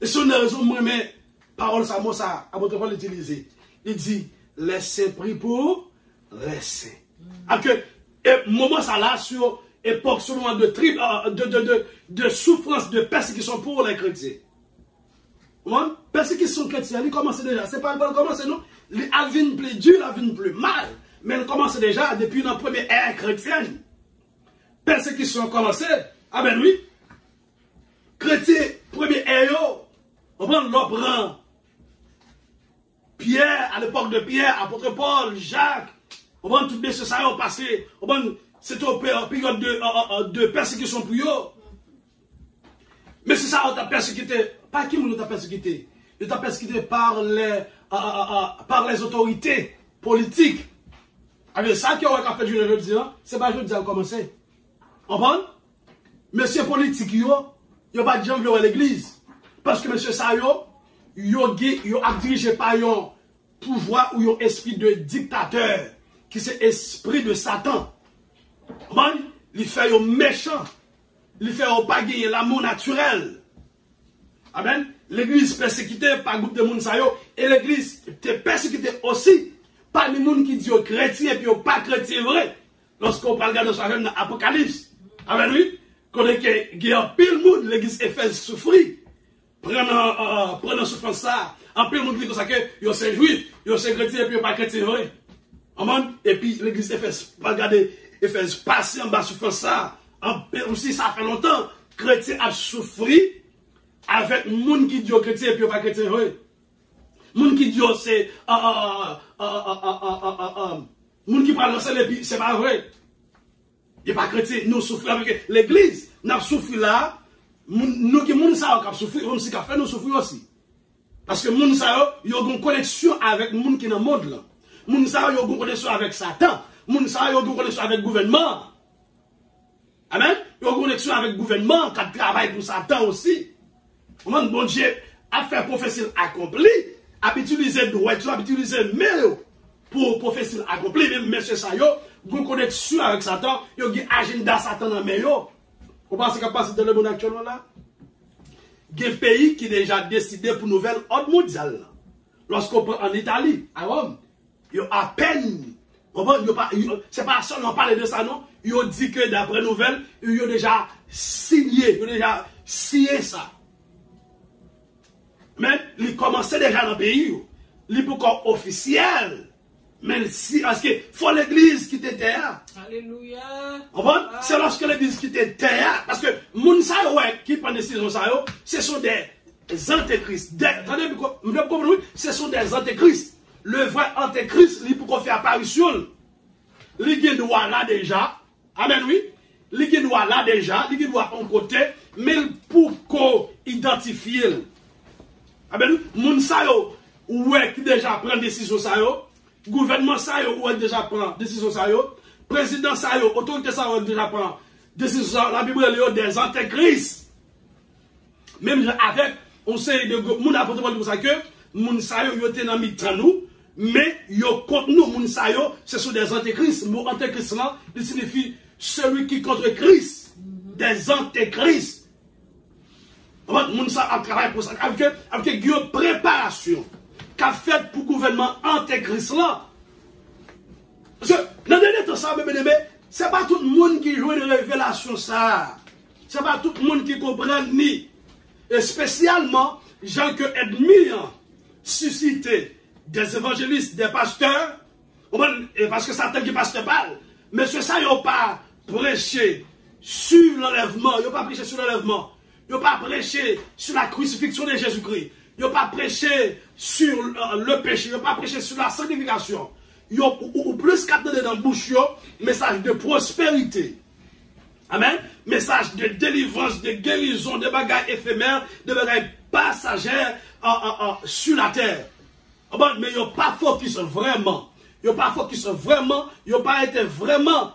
Et si on a raison, moi, mais parole, ça, moi, ça, à votre parole utilisée. Il dit, laissez prier pour laisser. Alors que, moment ça là, sur époque, sur le moment de souffrance, de persécution pour les chrétiens. Persécution chrétienne, il commence déjà. C'est pas bon commencer, non? Il vient plus dur, il vient plus mal. Mais il commence déjà depuis la première ère chrétienne. Persécution commencé. Ah ben oui. Chrétien, premier héros, on prend l'opran. Pierre, à l'époque de Pierre, apôtre Paul, Jacques, on prend toutes les choses ça au passé. On prend cette période de persécution pour eux. Mais c'est ça, on t'a persécuté. Pas qui on t'a persécuté. Ils sont persécutés par les autorités politiques. Avec ça qui aurait fait du jeudi, c'est pas jeudi à commencer. On comprend? Monsieur politique, il n'y a pas de gens qui à l'église. Parce que monsieur Sayo, il a dirigé par un pouvoir ou un esprit de dictateur, qui c'est esprit de Satan. Il fait un méchant. Il fait un pas gagner l'amour naturel. Amen. L'église persécutée par groupe de monde et l'église est persécutée aussi par les gens qui disent chrétiens et puis pas chrétiens vrai. Lorsqu'on parle de ça dans l'Apocalypse. Amen, oui. Quand il y a pile monde, l'église Éphèse souffrit. Prenant souffrance ça. En pile monde qui dit ça que ils sont juifs, ils sont chrétiens et puis pas chrétiens vrai. Amen. Et puis l'église Éphèse, regardez, Éphèse passer en bas souffrance ça. Aussi ça fait longtemps, chrétiens a souffri avec les gens qui disent chrétien et puis pas chrétien vrai. Les gens qui disent c'est les gens qui parlent dans ça et puis c'est pas vrai. Il n'est pas chrétien, nous souffrons avec l'église. Nous avons souffert là, nous qui nous avons souffert, nous avons fait nous souffrir aussi. Parce que nous avons une connexion avec les gens qui sont dans le monde là. Nous avons une connexion avec Satan. Nous avons une connexion avec le gouvernement. Amen. Il y a une connexion avec le gouvernement qui travaille pour Satan aussi. Bon Dieu a fait prophétie accomplie, a utilisé droit, a utilisé mail pour prophétie accomplie. Même M. Sayo, il y a une connexion avec Satan, il y a un agenda Satan dans le mail. Vous pensez qu'il passe dans le monde actuellement là? Il y a un pays qui a déjà décidé pour nouvelle ordre mondiale. Lorsqu'on prend en Italie, à Rome, il y a à peine. C'est pas seulement parler de ça, non. Il a dit que d'après nouvelle, il a déjà signé, ça. Mais il commençait déjà dans le pays. Il est encore officiel. Mais si, parce que faut l'église qui était terre. Alléluia. C'est lorsque l'église qui était terre. Parce que moun sa qui prend des décisions, ce sont des antéchrists. Attendez, ce sont des antéchrists. Le vrai antéchrist, il peut faire apparition. Il doit là déjà. Amen, oui. Il doit là déjà. Il doit en côté. Mais pour qu'on identifie. Amen, moun sa yo, ouais, qui déjà prend décision sa yo. Gouvernement sa yo, ouais, déjà prend décision sa yo. Président sa yo, autorité sa yo, déjà prend décision sa yo. La Bible, il y a des antéchrists. Même avec, on sait, moun apporte pour ça que, moun sa yo, yo te nan mitran nous. Mais yo contre nous, moun sa yo, ce sont des antéchrists. Le mot antéchrist là, il signifie celui qui contre Christ. Des antéchrists. Moun sa a travaillé pour ça. Avec une préparation qu'a fait pour le gouvernement antéchrist là. Parce que, dans le dernier temps, ça, c'est pas tout le monde qui joue une révélation ça. C'est pas tout le monde qui comprend ni. Et spécialement, gens que ennemis suscité des évangélistes, des pasteurs, parce que Satan qui pasteur parle, mais ce ça, ils n'ont pas prêché sur l'enlèvement, ils n'ont pas prêché sur l'enlèvement, ils n'ont pas prêché sur la crucifixion de Jésus-Christ, ils n'ont pas prêché sur le péché, ils n'ont pas prêché sur la sanctification, ils ont ou plus capté dans la bouche, message de prospérité. Amen. Message de délivrance, de guérison, de bagailles éphémères, de bagailles passagères sur la terre. Mais ils n'ont pas focus vraiment. Ils n'ont pas focus vraiment. Ils n'ont pas été vraiment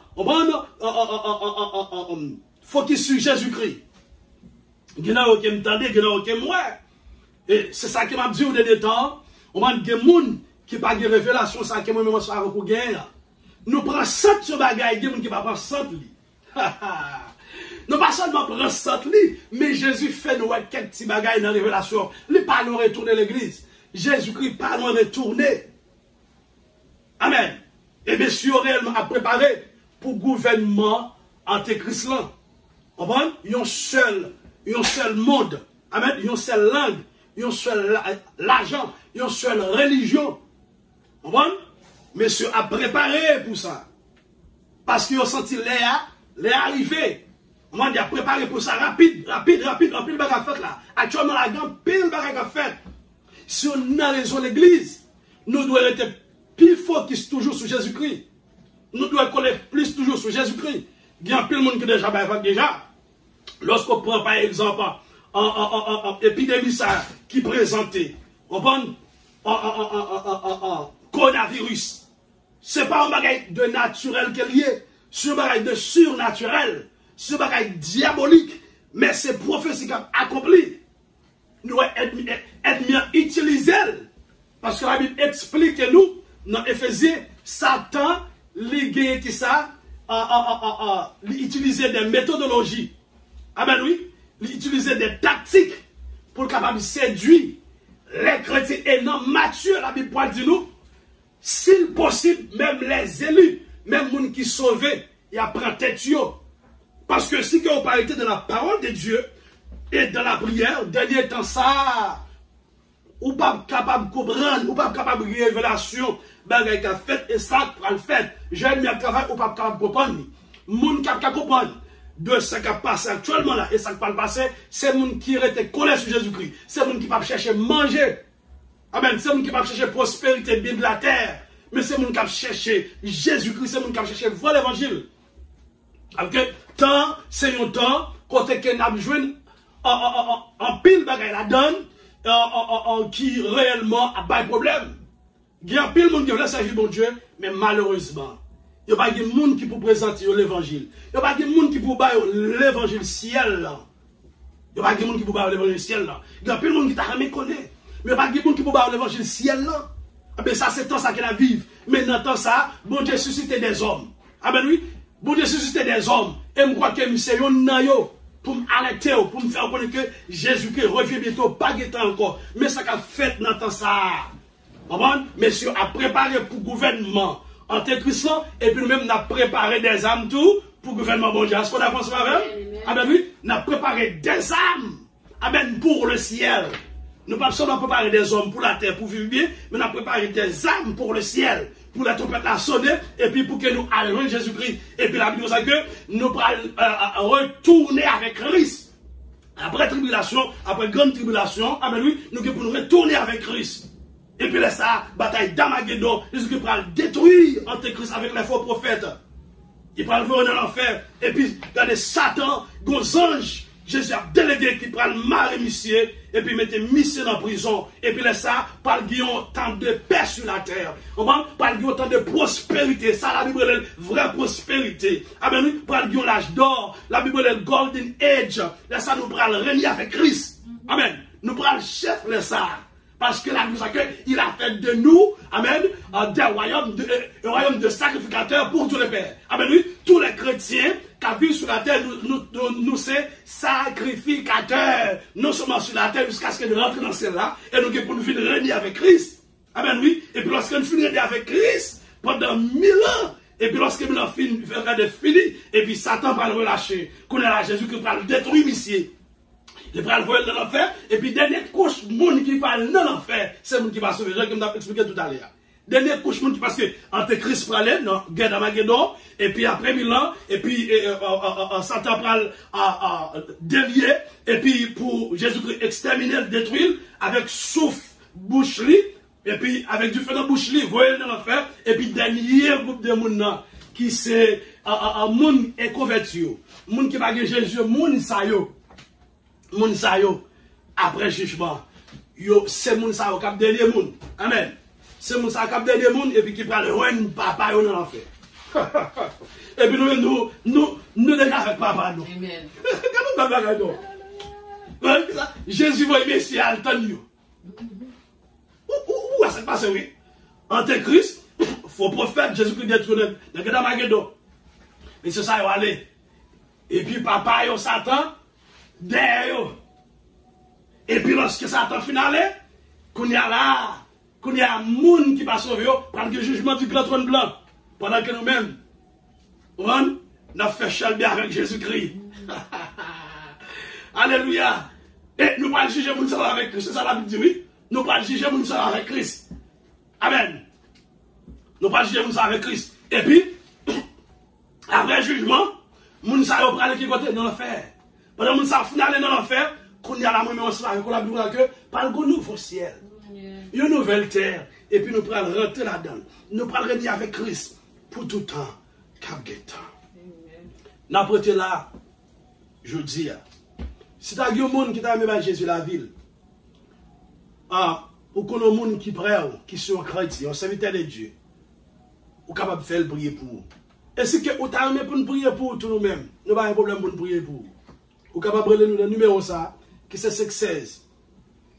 focus sur Jésus-Christ. Il y en a qui m'entendent, il y en a qui moi. Et c'est ça qui m'a dit au dernier temps. On a des gens qui n'ont pas de révélation, ça qui m'a dit pour gagner. Nous prenons 100 sur bagaille, il y a des gens qui ne prennent pas 100 livres. Non pas seulement prendre 100 livres, mais Jésus fait nous quelques petits bagailles dans la révélation. Il n'est pas nous retourner l'église. Jésus-Christ pas nous retourner. Amen. Et bien sûr, réellement à préparer pour le gouvernement antéchrist là. On prend un seul monde. Amen. Une seule langue. Une seule l'argent. Une seule religion. On prend. Monsieur a préparé pour ça. Parce qu'ils ont senti l'air arrivé. On a préparé pour ça rapide bagarre fait là. Actuellement, la grande pile bagarre fait. Si on a raison l'église, nous devons être plus focus toujours sur Jésus-Christ. Nous devons coller plus toujours sur Jésus-Christ. Il y a plein de monde qui déjà. Lorsqu'on prend par exemple en épidémie ça qui présentait On prend coronavirus. C'est pas un bagage de naturel qui est lié. C'est un bagage de surnaturel. C'est un bagage diabolique. Mais c'est prophétie qui a accompli. Nous être bien utilisé. Parce que la Bible explique que nous, dans Éphésiens, Satan, il utilisait des méthodologies. Amen, oui. Il utilisait des tactiques pour capable séduire les chrétiens et non matures. La Bible dit nous, s'il possible, même les élus, même les gens qui sont sauvés, ils apprennent tête. Parce que si vous parlez de la parole de Dieu et de la prière, dernier temps ça, ou pas capable de comprendre, ou pas capable de révélation, bagay qu'a fait et ça pour le fait. J'aime bien travail ou pas capable de comprendre. Moun qui comprendre de ce qui passe actuellement là et ça qui va passer, c'est moun qui était collé sur Jésus-Christ. C'est moun qui va chercher manger. Amen. C'est moun qui va chercher prospérité bien de la terre. Mais c'est moun qui va chercher Jésus-Christ, c'est moun qui va chercher voir l'évangile. Ok? Temps, c'est un temps, côté que nous avons joué en pile bagay la donne, qui réellement a pas de problème. Il y a pile de monde qui veut servir bon Dieu, mais malheureusement, il n'y a pas de monde qui peut présenter l'évangile. Il n'y a pas de monde qui peut présenter l'évangile ciel. Il n'y a pas de monde qui peut présenter l'évangile ciel. Il y a pile de monde qui t'a jamais connu. Mais il n'y a pas de monde qui peut présenter l'évangile ciel. Mais ça, c'est temps ça qu'elle a vivre. Mais dans temps ça, bon Dieu suscite des hommes. Amen, oui. Bon Dieu suscite des hommes. Et je crois que c'est un nayo pour m'arrêter, pour me faire connaître que Jésus-Christ revient bientôt, pas de temps encore. Mais ça qu'a fait dans temps ça. Monsieur a préparé pour le gouvernement antéchrist et puis nous-mêmes, on a préparé des âmes tout pour le gouvernement mondial. Est-ce qu'on a pensé avec? Amen, oui. On a préparé des âmes. Amen, pour le ciel. Nous pas seulement préparer des hommes pour la terre, pour vivre bien, mais on a préparé des âmes pour le ciel, pour la trompette la sonner, et puis pour que nous allions Jésus-Christ. Et puis la Bible dit que nous allons retourner avec Christ. Après tribulation, après grande tribulation, amen, oui, nous pour nous retourner avec Christ. Et puis là, ça, bataille d'Armageddon, Jésus-Christ va détruire Antéchrist avec les faux prophètes. Il va le voir dans l'enfer. Et puis, regardez, Satan, gros ange, Jésus a délégué qui prend le mal monsieur, et puis mettait monsieur dans la prison. Et puis là, ça, par le guillon, tant de paix sur la terre. Par le guillon, tant de prospérité. Ça, la Bible est la vraie prospérité. Amen. Par le guillon, l'âge d'or. La Bible est le golden age. Là, ça, nous prenons le régner avec Christ. Amen. Nous prenons le chef, là, ça. Parce que la Bible il a fait de nous, amen, un royaume de sacrificateurs pour tous les pères. Amen, oui, tous les chrétiens qui vivent sur la terre, nous c'est sacrificateurs. Non seulement sur la terre, jusqu'à ce que nous rentrions dans celle-là, et nous pour nous finir régner avec Christ. Amen, oui. Et puis lorsque nous finissons régner avec Christ, pendant 1000 ans, et puis lorsque nous avons fini, et puis Satan va le relâcher, qu'on est là, Jésus qui va le détruire ici. Il va le voir dans l'enfer, et puis dernière couche monde qui va dans l'enfer, c'est le monde qui va sauver. Comme je expliqué tout à l'heure. Dernière couche monde qui passe que Antéchrist va aller dans guerre d'Armageddon, et puis après 1000 ans, et puis Satan va délier, et puis pour Jésus-Christ exterminer, le détruire, avec souffle bouche-li, et puis avec du feu dans bouche-li, voyez dans l'enfer, et puis dernier groupe de monde qui c'est un monde est converti, monde qui va gagner Jésus, monde ça yo. Moun sa yo, après jugement, c'est moun sa yo kap dernier moun. Amen. C'est moun sa yo kap dernier moun, et puis qui prend le roi papa yo dans l'enfer. Et puis nous déjà avec papa nous. Amen. Comment papa nous? Jésus va Messie à l'altan. Où ça passe, oui? Antéchrist, faux prophète, Jésus-Christ détruit dans Armageddon. Mais c'est ça, yo aller. Et puis papa yo Satan, derrière. Et puis lorsque Satan finale, qu'on y a là, qu'on y a un monde qui va sauver, par le jugement du grand trône blanc, pendant que nous-mêmes, on a fait chalbé avec Jésus-Christ. Alléluia. Et nous allons juger mon sang avec Christ. C'est ça la Bible dit, oui. Nous allons juger mon sang avec Christ. Amen. Nous allons juger mon sang avec Christ. Et puis, après le jugement, mon sang va aller qui côté dans l'enfer. Pendant que nous sommes finale dans l'enfer, qu'on y a la même chose avec la Bible que par le nouveau ciel, une nouvelle terre, et puis nous prenons rentrer là-dedans. Nous prenons régner avec Christ pour tout temps, cap temps. N'importe là, je dis, si tu as un monde qui t'a mis Jésus la ville, ou qu'on a un monde qui prêt, qui sont chrétiens, un serviteur de Dieu, ou capable de faire prier pour vous. Et si vous avez pour nous prier pour tout nous-mêmes, nous n'avons pas de problème pour nous prier pour vous. Vous êtes capable de nous le numéro ça, qui c'est 516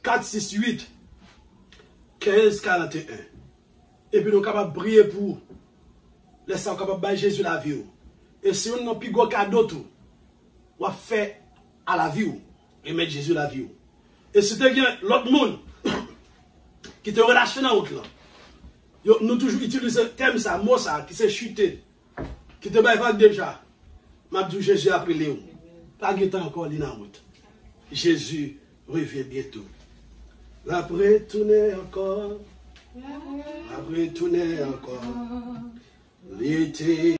468 15 41. Et puis nous sommes capables de prier pour vous. Laissez-nous capable de Jésus la vie. Et si on a plus gros cadeau tout, on va faire à la vie, et mettre Jésus la vie. Et si tu as l'autre monde qui te relâche dans l'autre, nous toujours utilisons le thème ça, mot ça, qui s'est chuté, qui te bat déjà. M'a dit Jésus a pris Léo. Pas de temps encore dans la route. Jésus revient bientôt. Après tourner encore. Après tourner encore. L'été.